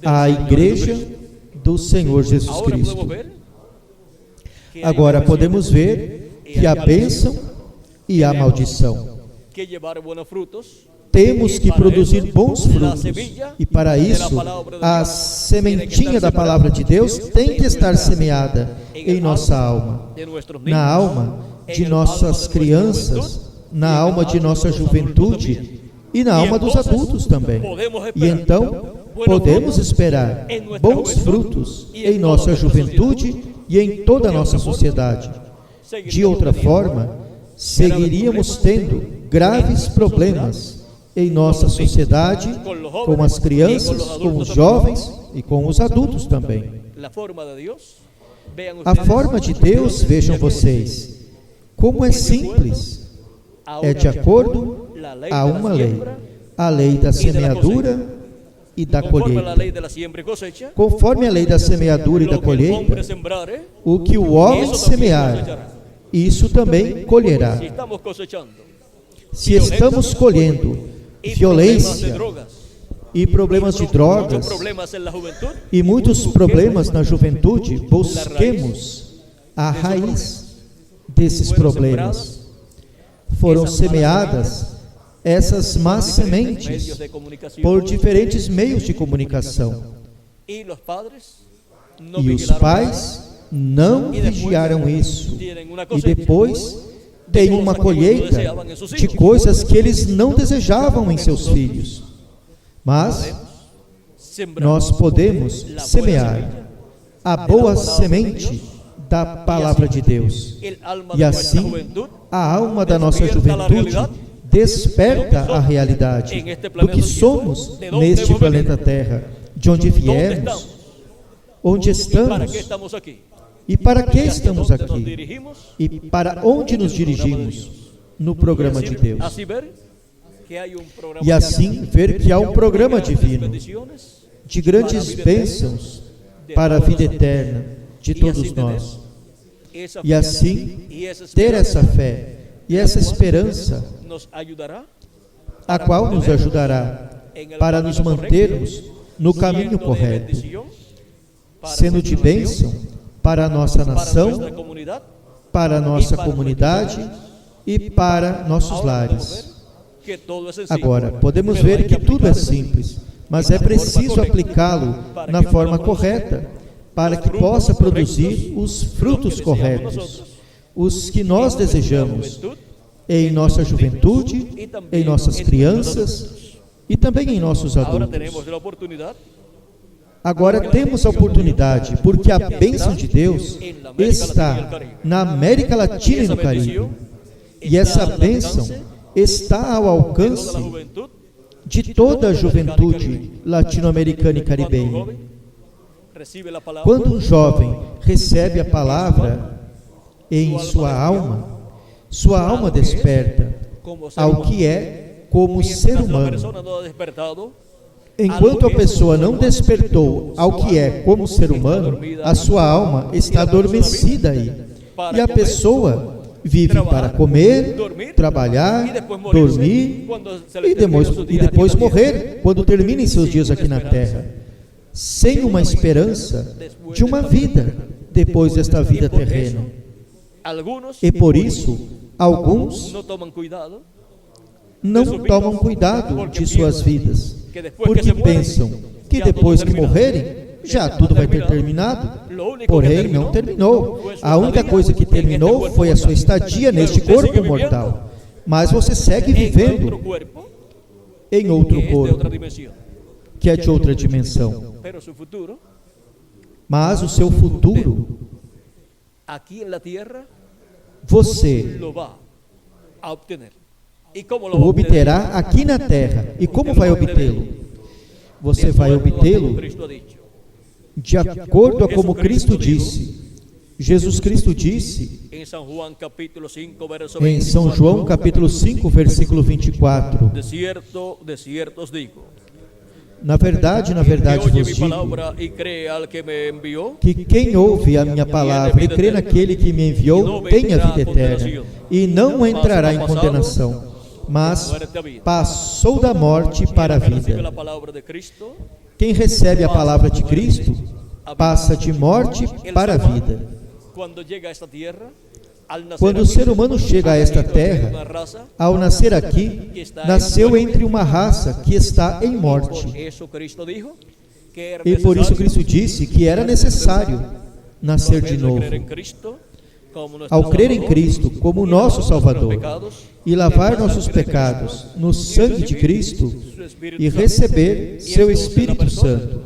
del à Señor igreja Jesucristo. do Senhor Jesus Ahora podemos Cristo. ver que hay Agora una podemos ver que há bênção e há maldição. que llevar buenos frutos. Temos que produzir bons La frutos, semilla e para de la isso palabra de a Dios sementinha da palavra de Deus tem que estar semeada em nossa alma, de nuestros na niños, alma de en el nossas alma de nuestra crianças, juventud, na y en el alma de alma nossa nuestros adultos juventude también. e na E alma dos entonces, adultos também. podemos E esperar então buenos podemos frutos esperar em nossa bons juventude frutos e em em toda nossa nossa juventude e em toda a nossa sociedade. De outra forma, seguiríamos tendo graves problemas em nossa sociedade, com as crianças, com os jovens e com os adultos também. La forma de Dios, vean A ustedes, forma de Deus, vejam vocês, como é simples, é de acordo la ley a de la uma lei, siembra, a lei da semeadura e da conforme a la colheita. lei de la siembra y cosecha, Conforme a lei da semeadura e da lo que el hombre colheita, sembrare, o que o homem eso también semear, cosechará. isso também colherá. Si estamos cosechando Se estamos colhendo y problemas de violência drogas, e problemas de muchos drogas problemas en la juventud, e muitos problemas na juventude, busquemos a raiz desses problemas. Foram semeadas essas más medios sementes de comunicación, por diferentes meios de comunicação, y los padres no e os vigilaron pais não vigiaram isso, tienen una e cosecha depois tem uma colheita de coisas que eles não desejavam em seus filhos. Mas sembrar nós podemos semear a boa semente da palavra de Deus, el alma e de nuestra assim juventud a alma da nossa juventude desperta a realidade do que somos neste planeta Terra, de onde viemos, onde y para estamos qué estamos aquí, e para que estamos dónde nos aqui dirigimos, e para onde nos dirigimos no programa de Deus. así ver que hay un programa E assim ver que há um programa divino bendiciones de grandes bênçãos para a vida eterna de todos nós. esa E assim y esa ter esperanza essa fé e essa esperança, nos ayudará a qual nos ajudará en el para camino nos correcto, mantermos no caminho siendo de correto, bendición para sendo de nuestra nación, bênção para a nossa para nação, nuestra comunidad. para a nossa comunidade e para nossos Ahora podemos lares. ver que todo es sencillo, Agora, podemos pero ver hay que tudo é aplicarlo simples, mas é preciso aplicá-lo na forma correta, para que possa produzir os frutos corretos, os que nós desejamos em nossa juventude, em nossas crianças e também em nossos Ahora adultos. tenemos la oportunidad Agora temos a oportunidade, porque a bênção de Deus está na América Latina e no Caribe. E essa bênção está ao de toda la alcance juventud, de toda a juventude latino-americana e cuando un caribenha. joven recibe la palabra, Quando um jovem recebe a palavra em sua alma desperta como ser ao humano. que é como ser Mientras la humano. persona no ha despertado, Enquanto a pessoa não despertou ao que é como ser humano, a sua alma está adormecida aí. E a pessoa Vivem para comer, trabalhar, dormir e depois morrer, quando terminem seus dias aqui na terra, sem uma esperança de uma vida depois desta vida terrena. E por isso, alguns não tomam cuidado de suas vidas, porque pensam que depois que morrerem, já tudo vai ter terminado. Porém, não terminou. A única coisa que terminou foi a sua estadia neste corpo mortal. Mas você segue vivendo em outro corpo, que é de outra dimensão. Mas o seu futuro, você o obterá aqui na terra. E como vai obtê-lo? Você vai obtê-lo de acordo com como Cristo disse. Jesus Cristo disse em São João capítulo 5, versículo 24: De cierto os digo, na verdade vos digo, que quem ouve a minha palavra e crê naquele que me enviou tem a vida eterna, e não entrará em condenação, mas passou da morte para a vida. Quem recebe a palavra de Cristo passa de morte para a vida. Quando o ser humano chega a esta terra, ao nascer aqui, nasceu entre uma raça que está em morte. E por isso Cristo disse que era necessário nascer de novo. Ao crer em Cristo como nosso Salvador e lavar nossos pecados no sangue de Cristo e receber seu Espírito Santo.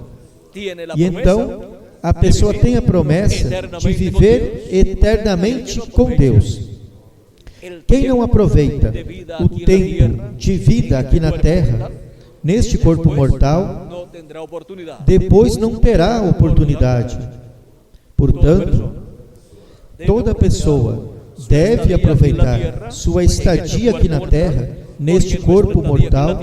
E então a pessoa tem a promessa de viver eternamente com Deus. Quem não aproveita o tempo de vida aqui na terra, neste corpo mortal, depois não terá oportunidade. Portanto, toda pessoa deve aproveitar sua estadia aqui na terra, neste corpo mortal,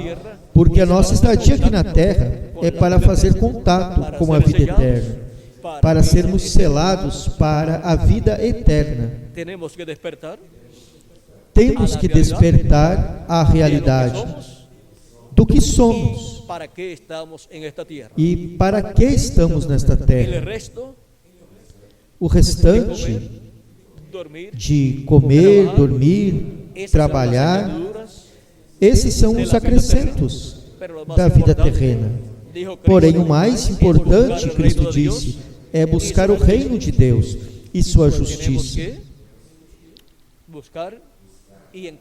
porque a nossa estadia aqui na terra é para fazer contato com a vida eterna, para sermos selados para a vida eterna. Temos que despertar à realidade do que somos e para que estamos nesta terra. O restante de comer, dormir, trabalhar, esses são os acrescentos da vida terrena. Porém, o mais importante, Cristo disse, é buscar o reino de Deus e sua justiça.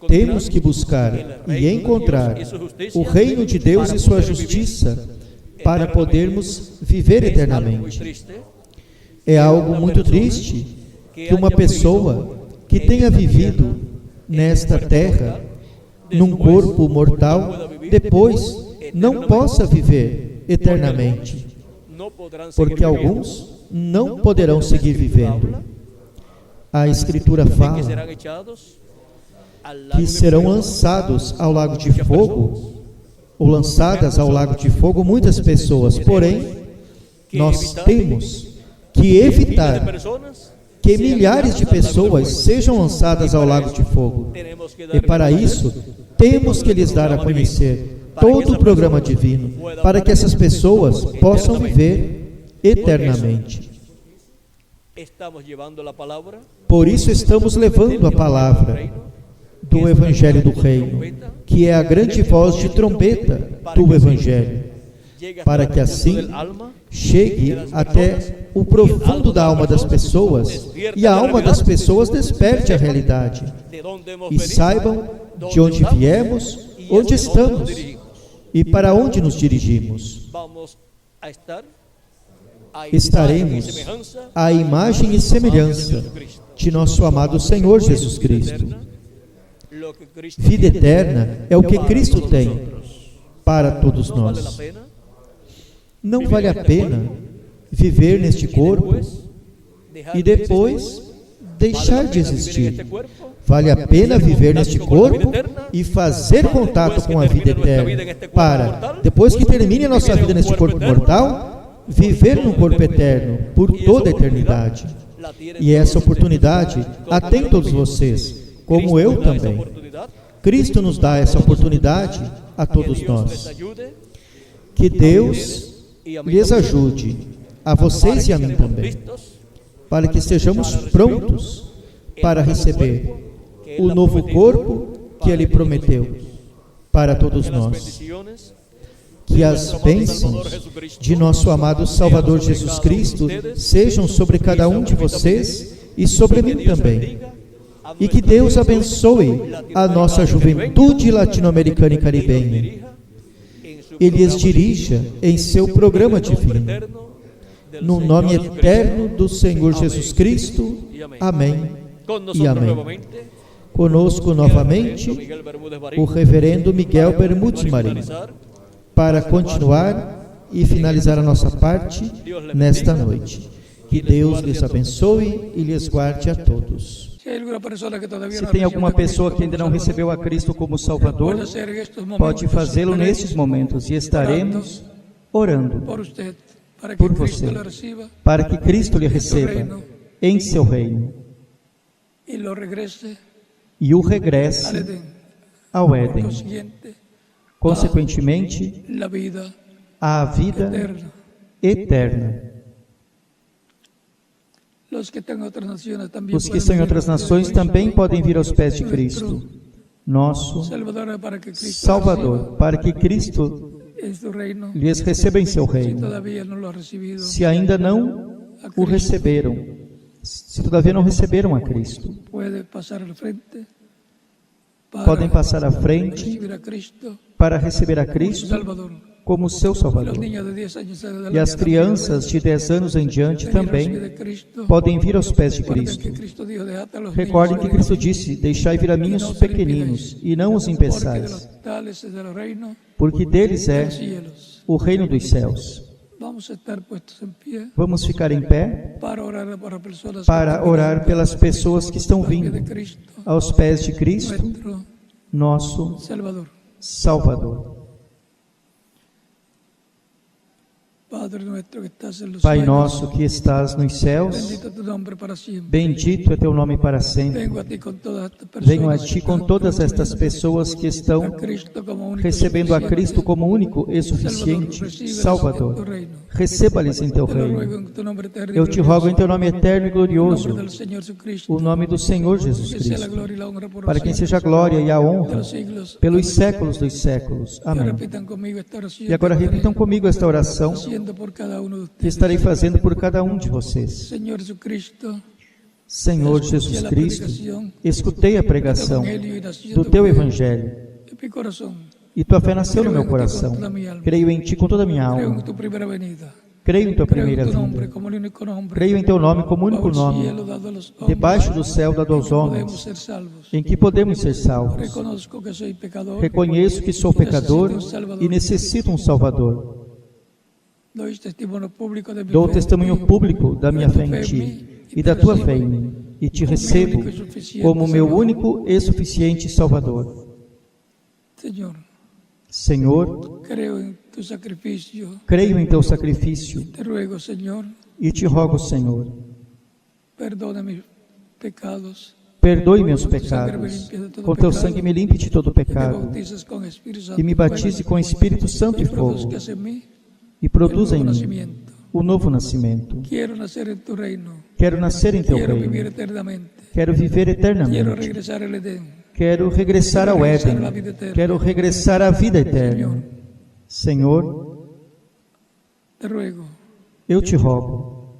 Temos que buscar e encontrar o reino de Deus e sua justiça para podermos viver eternamente. É algo muito triste que uma pessoa que tenha vivido nesta terra, num corpo mortal, depois não possa viver eternamente, porque alguns não poderão seguir vivendo. A Escritura fala que serão lançados ao lago de fogo, ou lançadas ao lago de fogo muitas pessoas, porém, nós temos que evitar que milhares de pessoas sejam lançadas ao lago de fogo. E para isso, temos que lhes dar a conhecer todo o programa divino, para que essas pessoas possam viver eternamente. Por isso estamos levando a palavra do Evangelho do Reino, que é a grande voz de trombeta do Evangelho, para que assim chegue até o profundo da alma das pessoas e a alma das pessoas desperte a realidade e saibam de onde viemos, onde estamos e para onde nos dirigimos. Estaremos à imagem e semelhança de nosso amado Senhor Jesus Cristo. Vida eterna é o que Cristo tem para todos nós. Não vale a pena viver neste corpo e depois deixar de existir. Vale a pena viver neste corpo e fazer contato com a vida eterna, para, depois que termine a nossa vida neste corpo mortal, viver num corpo eterno por toda a eternidade. E essa oportunidade a tem todos vocês. como Cristo eu nos dá essa também. oportunidade. Cristo nos dá essa oportunidade a todos Que Deus les nós. ayude Que Deus y a mí lhes también, ajude, a vocês e a mim estemos também, listos para que estejamos prontos para receber o novo corpo que Ele prometeu para todos que las nós. bendiciones Que as bênçãos de nosso amado Salvador Jesus Cristo sejam sobre cada um de vocês e sobre mim também. E que Deus abençoe a nossa juventude latino-americana e caribenha e lhes dirija em seu programa divino. No nome eterno do Senhor Jesus Cristo. Amém e amém. Conosco novamente o reverendo Miguel Bermudes Marinho, para continuar e finalizar a nossa parte nesta noite. Que Deus lhes abençoe e lhes guarde a todos. Se tem alguma pessoa que ainda não recebeu a Cristo como Salvador, pode fazê-lo nestes momentos e estaremos orando por você, para que Cristo lhe receba em seu reino e o regresse ao Éden, consequentemente, à vida eterna. Os que estão em outras nações também podem vir aos pés de Cristo, nosso Salvador, para que Cristo lhes receba em seu reino. Se ainda não o receberam, se todavia não receberam a Cristo, podem passar à frente para receber a Cristo como seu Salvador. E as crianças de 10 anos em diante também podem vir aos pés de Cristo. Recordem que Cristo disse: deixai vir a mim os pequeninos, e não os impeçais, porque deles é o reino dos céus. Vamos ficar em pé para orar pelas pessoas que estão vindo aos pés de Cristo, nosso Salvador. Pai nosso que estás nos céus, bendito é teu nome para sempre. Venho a ti com todas estas pessoas que estão recebendo a Cristo como único e suficiente Salvador. Receba-lhes em teu reino. Eu te rogo em teu nome eterno e glorioso, o nome do Senhor Jesus Cristo, para quem seja a glória e a honra pelos séculos dos séculos. Amém. E agora repitam comigo esta oração que estarei fazendo por cada um de vocês. Senhor Jesus Cristo, escutei a pregação do teu Evangelho e tua fé nasceu no meu coração. Creio em ti com toda a minha alma. Creio em tua primeira vinda. Creio em teu nome como único nome, debaixo do céu dado aos homens, em que podemos ser salvos. Reconheço que sou pecador e necessito um Salvador. Dou testemunho público da minha fé em ti e da tua fé em mim, e te recebo como meu único e suficiente Salvador. Senhor, creio em teu sacrifício e te rogo, Senhor, perdoe meus pecados, com teu sangue me limpe de todo pecado e me batize com Espírito Santo e fogo e produza em mim o novo nascimento. Quero nascer em teu reino. Quero viver eternamente. Quero regressar ao Éden. Quero regressar à vida eterna. Senhor, eu te rogo.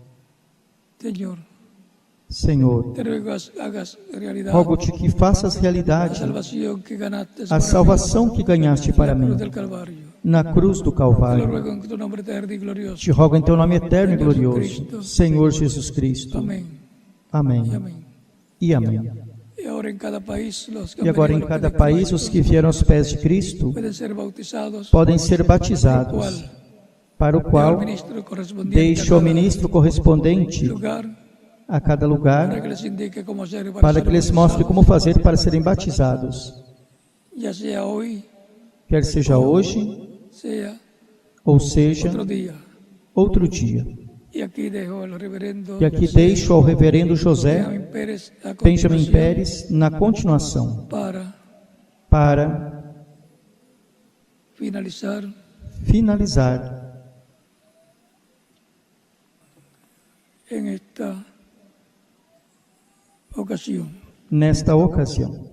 Senhor, rogo-te que faças realidade a salvação que ganhaste para mim na cruz do Calvário. Te rogo em teu nome eterno e glorioso, Senhor Jesus Cristo. Amém. E amém. E agora em cada país os que vieram aos pés de Cristo podem ser batizados, para o qual deixo ao ministro correspondente a cada lugar, para que lhes mostre como fazer para serem batizados, quer seja hoje, ou seja, outro dia. Y aquí dejo al reverendo E aqui deixo ao reverendo José Benjamin Pérez a Benjamin continuación Pérez na continuação para finalizar en esta ocasión. nesta ocasião.